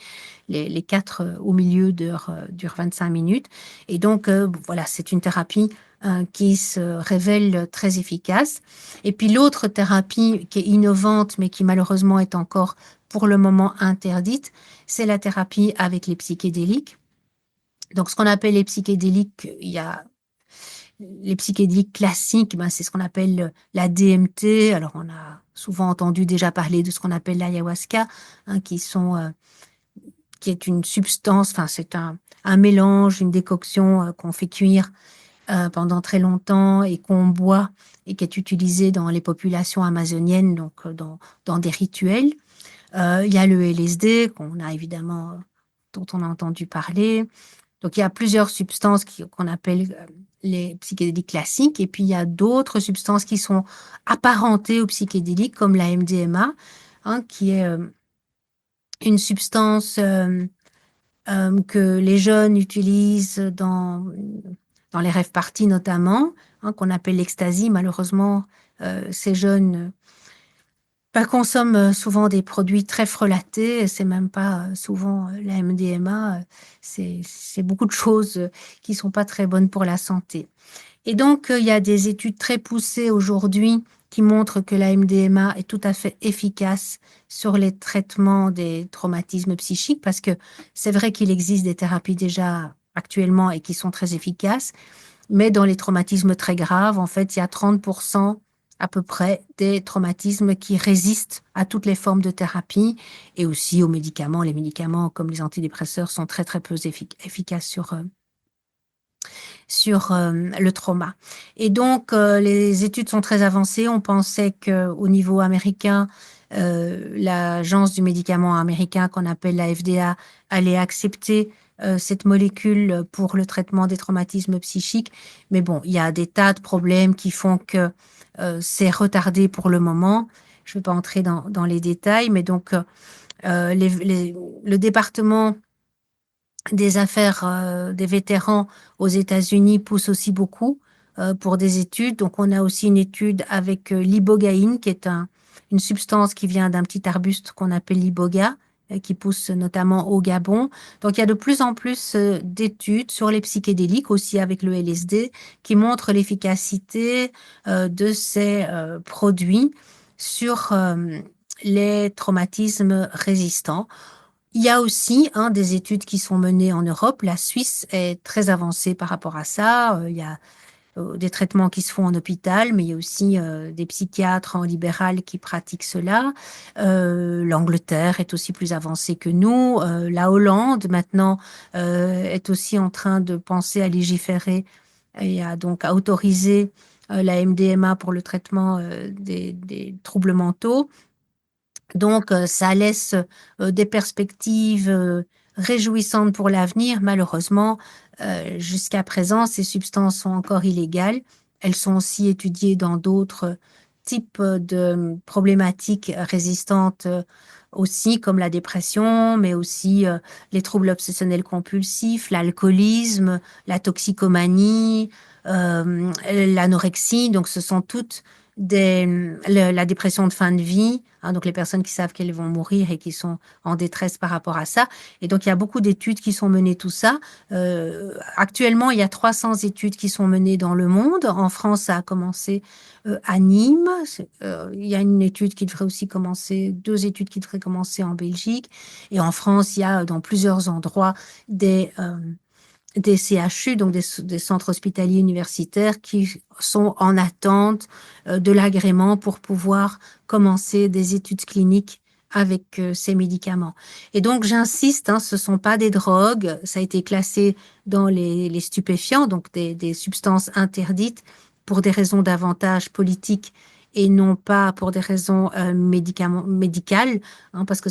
les quatre au milieu durent 25 minutes. Et donc, voilà, c'est une thérapie qui se révèle très efficace. Et puis l'autre thérapie qui est innovante, mais qui malheureusement est encore pour le moment interdite, c'est la thérapie avec les psychédéliques. Donc, ce qu'on appelle les psychédéliques, il y a les psychédéliques classiques, ben, c'est ce qu'on appelle la DMT. Alors, on a souvent entendu déjà parler de ce qu'on appelle l'ayahuasca, hein, qui sont qui est une substance, enfin c'est un mélange, une décoction qu'on fait cuire pendant très longtemps et qu'on boit et qui est utilisé dans les populations amazoniennes, donc dans des rituels. Il y a le LSD qu'on a évidemment, dont on a entendu parler. Donc il y a plusieurs substances qu'on appelle les psychédéliques classiques, et puis il y a d'autres substances qui sont apparentées aux psychédéliques, comme la MDMA, hein, qui est une substance que les jeunes utilisent dans les rave parties notamment, hein, qu'on appelle l'ecstasy. Malheureusement, ces jeunes consomment souvent des produits très frelatés. C'est même pas souvent la MDMA. C'est beaucoup de choses qui sont pas très bonnes pour la santé. Et donc, il y a des études très poussées aujourd'hui qui montrent que la MDMA est tout à fait efficace sur les traitements des traumatismes psychiques, parce que c'est vrai qu'il existe des thérapies déjà actuellement et qui sont très efficaces, mais dans les traumatismes très graves, en fait, il y a 30% à peu près des traumatismes qui résistent à toutes les formes de thérapie et aussi aux médicaments. Les médicaments, comme les antidépresseurs, sont très très peu efficaces sur le trauma. Et donc, les études sont très avancées. On pensait qu'au niveau américain, l'agence du médicament américain qu'on appelle la FDA allait accepter cette molécule pour le traitement des traumatismes psychiques. Mais bon, il y a des tas de problèmes qui font que c'est retardé pour le moment. Je ne vais pas entrer dans les détails, mais donc le département des affaires des vétérans aux États-Unis pousse aussi beaucoup pour des études. Donc, on a aussi une étude avec l'ibogaïne, qui est une substance qui vient d'un petit arbuste qu'on appelle l'iboga, qui pousse notamment au Gabon. Donc, il y a de plus en plus d'études sur les psychédéliques, aussi avec le LSD, qui montrent l'efficacité de ces produits sur les traumatismes résistants. Il y a aussi des études qui sont menées en Europe. La Suisse est très avancée par rapport à ça. Il y a des traitements qui se font en hôpital, mais il y a aussi des psychiatres en libéral qui pratiquent cela. L'Angleterre est aussi plus avancée que nous. La Hollande, maintenant, est aussi en train de penser à légiférer et à autoriser la MDMA pour le traitement des troubles mentaux. Donc, ça laisse des perspectives réjouissantes pour l'avenir. Malheureusement, jusqu'à présent, ces substances sont encore illégales. Elles sont aussi étudiées dans d'autres types de problématiques résistantes aussi, comme la dépression, mais aussi les troubles obsessionnels compulsifs, l'alcoolisme, la toxicomanie, l'anorexie. Donc, ce sont toutes la dépression de fin de vie, hein, donc les personnes qui savent qu'elles vont mourir et qui sont en détresse par rapport à ça. Et donc, il y a beaucoup d'études qui sont menées, tout ça. Actuellement, il y a 300 études qui sont menées dans le monde. En France, ça a commencé à Nîmes. Il y a une étude qui devrait aussi commencer, deux études qui devraient commencer en Belgique. Et en France, il y a dans plusieurs endroits des CHU, donc des centres hospitaliers universitaires, qui sont en attente de l'agrément pour pouvoir commencer des études cliniques avec ces médicaments. Et donc, j'insiste, ce ne sont pas des drogues, ça a été classé dans les stupéfiants, donc des substances interdites pour des raisons d'avantage politique et non pas pour des raisons médicales, parce que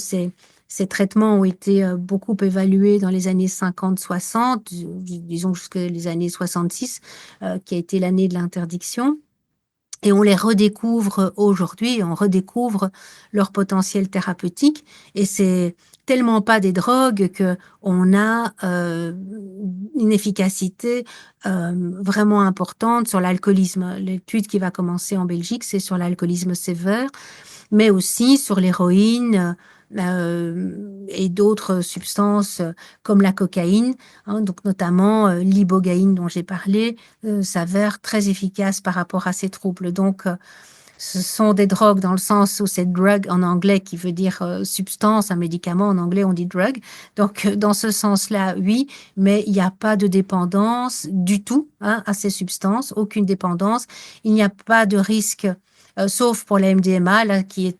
ces traitements ont été beaucoup évalués dans les années 50-60, disons jusqu'aux les années 66, qui a été l'année de l'interdiction. Et on les redécouvre aujourd'hui, on redécouvre leur potentiel thérapeutique. Et c'est tellement pas des drogues que on a une efficacité vraiment importante sur l'alcoolisme. L'étude qui va commencer en Belgique, c'est sur l'alcoolisme sévère, mais aussi sur l'héroïne et d'autres substances comme la cocaïne, donc notamment l'ibogaïne dont j'ai parlé, s'avère très efficace par rapport à ces troubles. Donc, ce sont des drogues dans le sens où c'est drug en anglais qui veut dire substance, un médicament en anglais on dit drug. Donc, dans ce sens-là, oui, mais il n'y a pas de dépendance du tout à ces substances, aucune dépendance. Il n'y a pas de risque, sauf pour la MDMA, là, qui est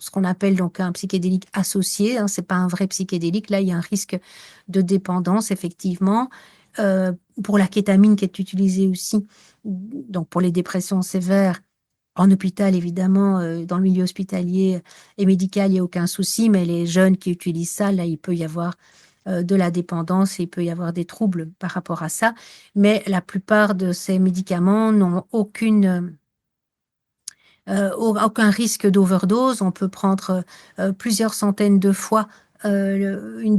ce qu'on appelle donc un psychédélique associé, hein, c'est pas un vrai psychédélique. Là, il y a un risque de dépendance, effectivement. Euh, pour la kétamine qui est utilisée aussi, donc pour les dépressions sévères, en hôpital, évidemment, dans le milieu hospitalier et médical, il n'y a aucun souci, mais les jeunes qui utilisent ça, là, il peut y avoir de la dépendance et il peut y avoir des troubles par rapport à ça. Mais la plupart de ces médicaments n'ont aucun risque d'overdose. On peut prendre plusieurs centaines de fois la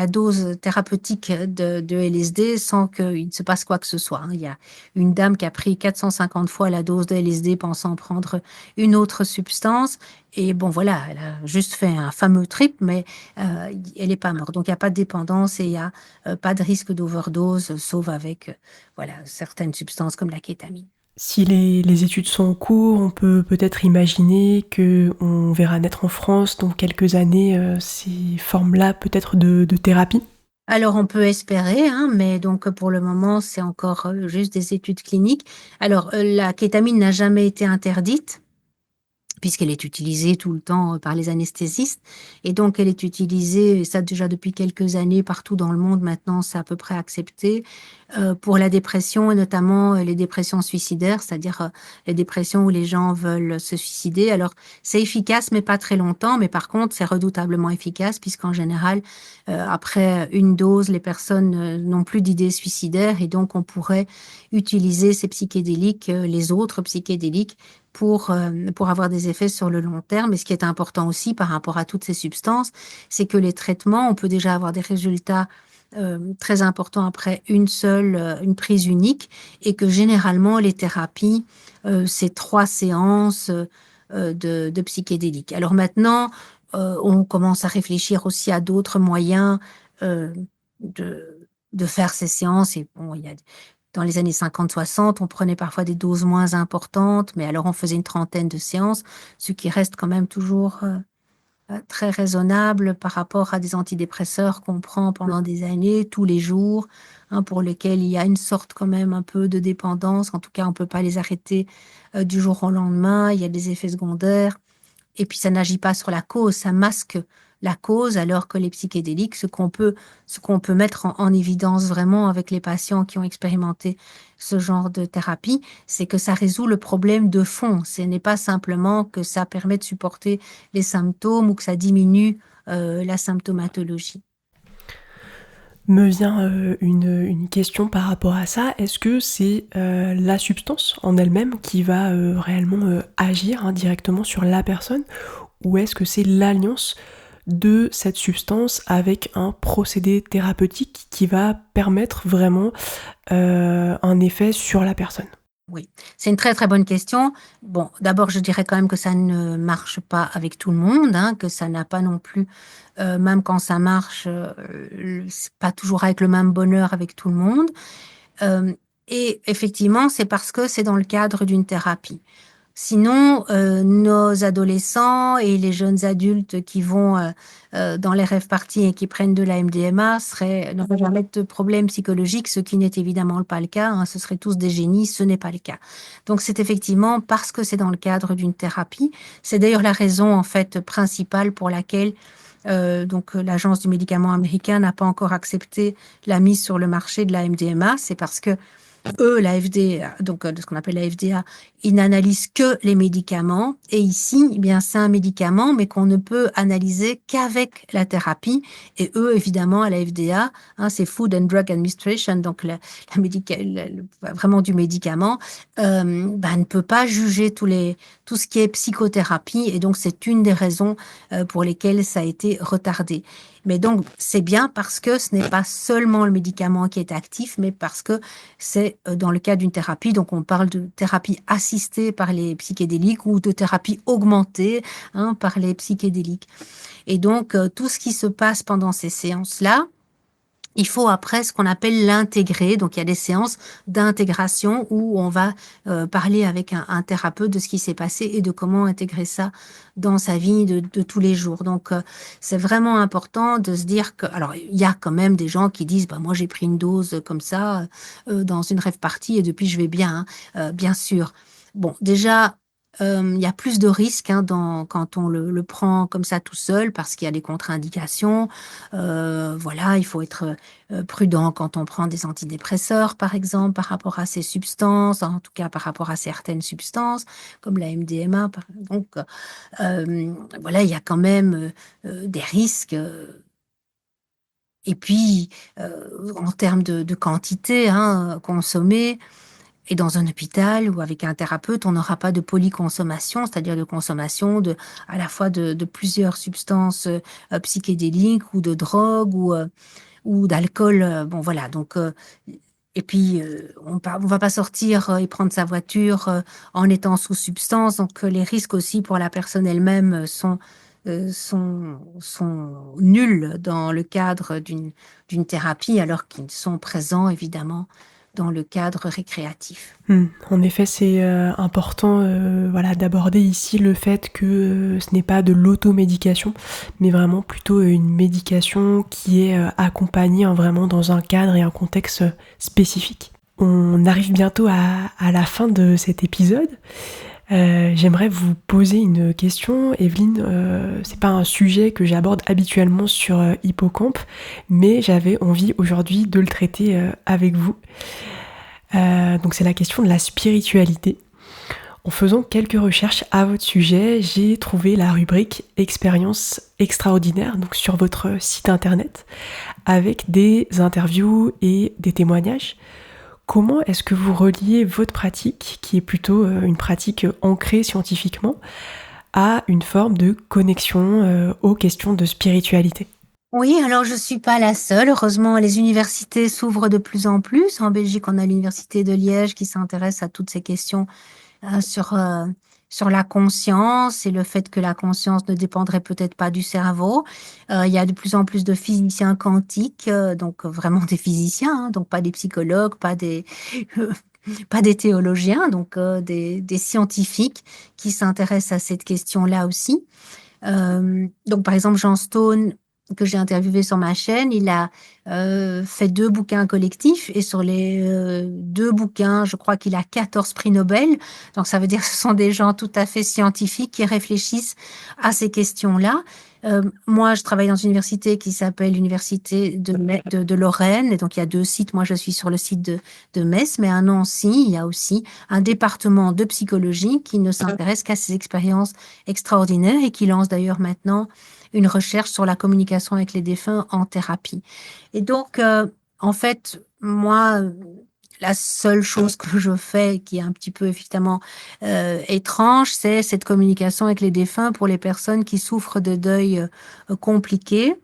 dose thérapeutique de LSD sans qu'il ne se passe quoi que ce soit, hein. Il y a une dame qui a pris 450 fois la dose de LSD pensant prendre une autre substance. Et bon, voilà, elle a juste fait un fameux trip, mais elle n'est pas morte. Donc, il n'y a pas de dépendance et il n'y a pas de risque d'overdose, sauf avec voilà, certaines substances comme la kétamine. Si les études sont en cours, on peut peut-être imaginer qu'on verra naître en France dans quelques années ces formes-là peut-être de thérapie. Alors, on peut espérer, hein, mais donc pour le moment, c'est encore juste des études cliniques. Alors, la kétamine n'a jamais été interdite, puisqu'elle est utilisée tout le temps par les anesthésistes. Et donc, elle est utilisée, et ça déjà depuis quelques années, partout dans le monde. Maintenant, c'est à peu près accepté, pour la dépression, et notamment les dépressions suicidaires, c'est-à-dire les dépressions où les gens veulent se suicider. Alors, c'est efficace, mais pas très longtemps. Mais par contre, c'est redoutablement efficace, puisqu'en général, après une dose, les personnes n'ont plus d'idées suicidaires. Et donc, on pourrait utiliser ces psychédéliques, les autres psychédéliques, pour avoir des effets sur le long terme. Et ce qui est important aussi par rapport à toutes ces substances, c'est que les traitements, on peut déjà avoir des résultats très importants après une prise unique, et que généralement les thérapies, c'est 3 séances de psychédéliques. Alors maintenant, on commence à réfléchir aussi à d'autres moyens euh, de faire ces séances. Et bon, dans les années 50-60, on prenait parfois des doses moins importantes, mais alors on faisait une trentaine de séances, ce qui reste quand même toujours très raisonnable par rapport à des antidépresseurs qu'on prend pendant des années, tous les jours, hein, pour lesquels il y a une sorte quand même un peu de dépendance. En tout cas, on ne peut pas les arrêter du jour au lendemain. Il y a des effets secondaires. Et puis, ça n'agit pas sur la cause, ça masque la cause, alors que les psychédéliques, ce qu'on peut mettre en évidence vraiment avec les patients qui ont expérimenté ce genre de thérapie, c'est que ça résout le problème de fond. Ce n'est pas simplement que ça permet de supporter les symptômes ou que ça diminue la symptomatologie. Me vient une question par rapport à ça. Est-ce que c'est la substance en elle-même qui va réellement agir hein, directement sur la personne ou est-ce que c'est l'alliance de cette substance avec un procédé thérapeutique qui va permettre vraiment un effet sur la personne? Oui, c'est une très très bonne question. Bon, d'abord, je dirais quand même que ça ne marche pas avec tout le monde, hein, que ça n'a pas non plus, même quand ça marche, c'est pas toujours avec le même bonheur avec tout le monde. Euh, et effectivement, c'est parce que c'est dans le cadre d'une thérapie. Sinon, nos adolescents et les jeunes adultes qui vont dans les rave parties et qui prennent de la MDMA n'auraient jamais de problème psychologique, ce qui n'est évidemment pas le cas, hein. Ce seraient tous des génies, ce n'est pas le cas. Donc c'est effectivement parce que c'est dans le cadre d'une thérapie. C'est d'ailleurs la raison en fait principale pour laquelle donc l'Agence du médicament américain n'a pas encore accepté la mise sur le marché de la MDMA. C'est parce que eux, la FDA, donc de ce qu'on appelle la FDA, ils n'analysent que les médicaments. Et ici, eh bien, c'est un médicament, mais qu'on ne peut analyser qu'avec la thérapie. Et eux, évidemment, à la FDA, hein, c'est Food and Drug Administration, donc vraiment du médicament, bah, ne peut pas juger tout ce qui est psychothérapie. Et donc, c'est une des raisons pour lesquelles ça a été retardé. Mais donc, c'est bien parce que ce n'est pas seulement le médicament qui est actif, mais parce que c'est dans le cas d'une thérapie. Donc, on parle de thérapie assistée par les psychédéliques ou de thérapie augmentée, hein, par les psychédéliques. Et donc, tout ce qui se passe pendant ces séances-là, il faut après ce qu'on appelle l'intégrer. Donc, il y a des séances d'intégration où on va parler avec un thérapeute de ce qui s'est passé et de comment intégrer ça dans sa vie de tous les jours. Donc, c'est vraiment important de se dire que, alors, il y a quand même des gens qui disent, bah, moi, j'ai pris une dose comme ça dans une rave party et depuis, je vais bien, hein. Bien sûr. Bon, déjà, il y a plus de risques hein, quand on le prend comme ça tout seul parce qu'il y a des contre-indications. Voilà, il faut être prudent quand on prend des antidépresseurs, par exemple, par rapport à ces substances, en tout cas par rapport à certaines substances, comme la MDMA. Donc, voilà, il y a quand même des risques. Et puis, en termes de quantité hein, consommée, et dans un hôpital ou avec un thérapeute, on n'aura pas de polyconsommation, c'est-à-dire de consommation à la fois de plusieurs substances psychédéliques ou de drogue ou d'alcool. Bon, voilà. Donc, et puis, on va pas sortir et prendre sa voiture en étant sous substance. Donc, les risques aussi pour la personne elle-même sont nuls dans le cadre d'une thérapie, alors qu'ils sont présents évidemment dans le cadre récréatif. En effet, c'est important voilà, d'aborder ici le fait que ce n'est pas de l'automédication, mais vraiment plutôt une médication qui est accompagnée hein, vraiment dans un cadre et un contexte spécifique. On arrive bientôt à la fin de cet épisode. J'aimerais vous poser une question, Evelyne. C'est pas un sujet que j'aborde habituellement sur Hippocampe, mais j'avais envie aujourd'hui de le traiter avec vous. Donc c'est la question de la spiritualité. En faisant quelques recherches à votre sujet, j'ai trouvé la rubrique Expérience extraordinaire donc sur votre site internet avec des interviews et des témoignages. Comment est-ce que vous reliez votre pratique, qui est plutôt une pratique ancrée scientifiquement, à une forme de connexion aux questions de spiritualité? Oui, alors je suis pas la seule. Heureusement, les universités s'ouvrent de plus en plus. En Belgique, on a l'université de Liège qui s'intéresse à toutes ces questions euh, sur, euh, sur la conscience et le fait que la conscience ne dépendrait peut-être pas du cerveau. Il y a de plus en plus de physiciens quantiques, donc vraiment des physiciens, hein, donc pas des psychologues, pas des théologiens, donc des scientifiques qui s'intéressent à cette question-là aussi. Donc, par exemple, Jean Stone, que j'ai interviewé sur ma chaîne, il a fait 2 bouquins collectifs et sur les 2 bouquins, je crois qu'il a 14 prix Nobel. Donc, ça veut dire que ce sont des gens tout à fait scientifiques qui réfléchissent à ces questions-là. Moi, je travaille dans une université qui s'appelle l'Université de Lorraine. Et donc, il y a 2 sites. Moi, je suis sur le site de Metz, mais à Nancy, il y a aussi un département de psychologie qui ne s'intéresse qu'à ces expériences extraordinaires et qui lance d'ailleurs maintenant une recherche sur la communication avec les défunts en thérapie. Et donc, en fait, moi, la seule chose que je fais qui est un petit peu évidemment étrange, c'est cette communication avec les défunts pour les personnes qui souffrent de deuil compliqué.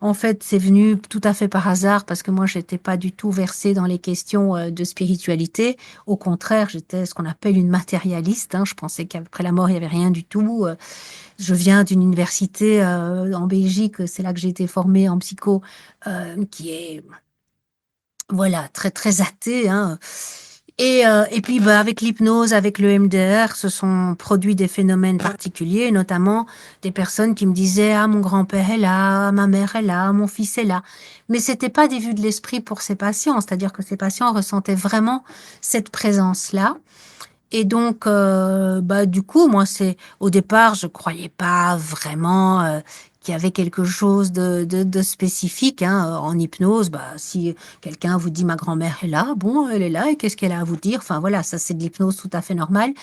En fait, c'est venu tout à fait par hasard parce que moi, j'étais pas du tout versée dans les questions de spiritualité. Au contraire, j'étais ce qu'on appelle une matérialiste, hein. Je pensais qu'après la mort, il y avait rien du tout. Je viens d'une université en Belgique, c'est là que j'ai été formée en psycho, qui est voilà très très athée, hein. Et puis bah, avec l'hypnose, avec le MDR, se sont produits des phénomènes particuliers, notamment des personnes qui me disaient ah mon grand-père est là, ma mère est là, mon fils est là. Mais c'était pas des vues de l'esprit pour ces patients, c'est-à-dire que ces patients ressentaient vraiment cette présence-là. Et donc, bah, du coup, moi, au départ, je croyais pas vraiment qu'il y avait quelque chose de spécifique hein, en hypnose. Bah, si quelqu'un vous dit ma grand-mère est là, bon, elle est là, et qu'est-ce qu'elle a à vous dire? Enfin, voilà, ça, c'est de l'hypnose tout à fait normale.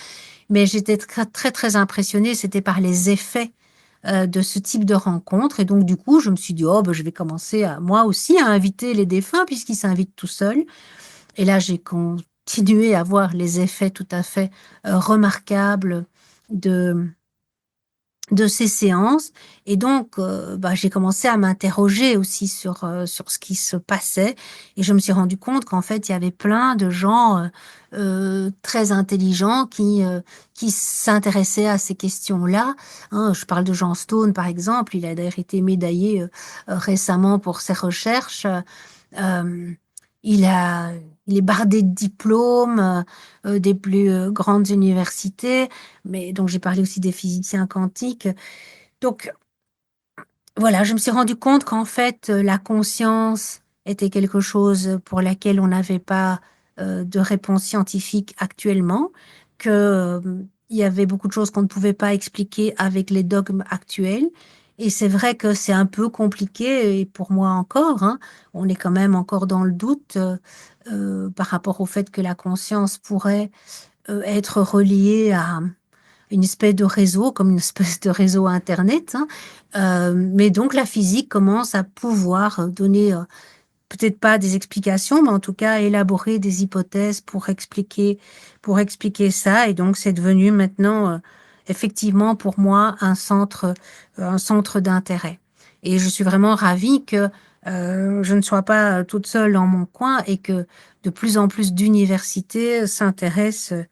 Mais j'étais très, très, très impressionnée, c'était par les effets de ce type de rencontre. Et donc, du coup, je me suis dit, oh, bah, je vais commencer moi aussi à inviter les défunts puisqu'ils s'invitent tout seuls. Et là, j'ai continué à voir les effets tout à fait remarquables de, de ces séances. Et donc, bah, j'ai commencé à m'interroger aussi sur ce qui se passait. Et je me suis rendu compte qu'en fait, il y avait plein de gens très intelligents qui s'intéressaient à ces questions-là. Hein, je parle de Jean Stone, par exemple. Il a d'ailleurs été médaillé récemment pour ses recherches. Euh, il a, il est bardé de diplômes des plus grandes universités, mais donc j'ai parlé aussi des physiciens quantiques. Donc voilà, je me suis rendu compte qu'en fait la conscience était quelque chose pour laquelle on n'avait pas de réponse scientifique actuellement, que il y avait beaucoup de choses qu'on ne pouvait pas expliquer avec les dogmes actuels. Et c'est vrai que c'est un peu compliqué, et pour moi encore, hein, on est quand même encore dans le doute par rapport au fait que la conscience pourrait être reliée à une espèce de réseau, comme une espèce de réseau Internet, hein. Mais donc la physique commence à pouvoir donner peut-être pas des explications, mais en tout cas élaborer des hypothèses pour expliquer ça. Et donc c'est devenu maintenant effectivement pour moi un centre d'intérêt. Et je suis vraiment ravie que je ne sois pas toute seule dans mon coin et que de plus en plus d'universités s'intéressent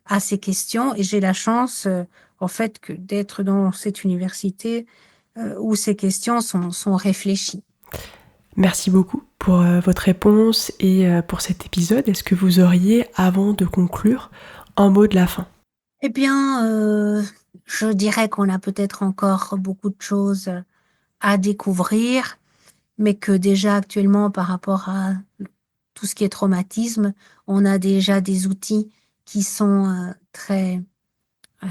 à ces questions. Et j'ai la chance en fait que d'être dans cette université où ces questions sont réfléchies. Merci beaucoup pour votre réponse et pour cet épisode. Est-ce que vous auriez, avant de conclure, un mot de la fin? Eh bien, je dirais qu'on a peut-être encore beaucoup de choses à découvrir, mais que déjà actuellement, par rapport à tout ce qui est traumatisme, on a déjà des outils qui sont très euh,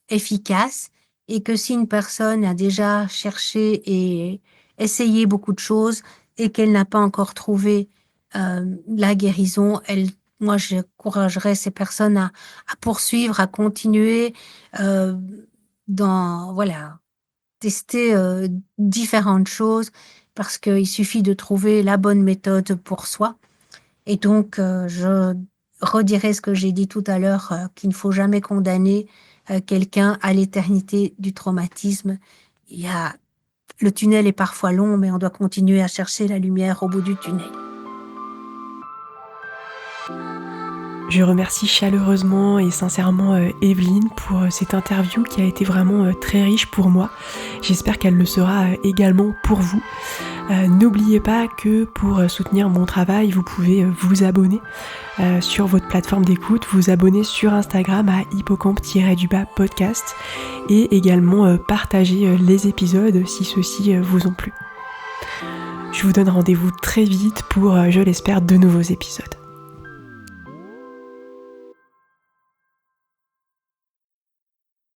efficaces, et que si une personne a déjà cherché et essayé beaucoup de choses et qu'elle n'a pas encore trouvé la guérison, moi, j'encouragerais ces personnes à poursuivre, à continuer euh, voilà, tester différentes choses, parce qu'il suffit de trouver la bonne méthode pour soi. Et donc, je redirai ce que j'ai dit tout à l'heure, qu'il ne faut jamais condamner quelqu'un à l'éternité du traumatisme. Le tunnel est parfois long, mais on doit continuer à chercher la lumière au bout du tunnel. Je remercie chaleureusement et sincèrement Evelyne pour cette interview qui a été vraiment très riche pour moi. J'espère qu'elle le sera également pour vous. N'oubliez pas que pour soutenir mon travail, vous pouvez vous abonner sur votre plateforme d'écoute, vous abonner sur Instagram à hippocampe-podcast et également partager les épisodes si ceux-ci vous ont plu. Je vous donne rendez-vous très vite pour, je l'espère, de nouveaux épisodes.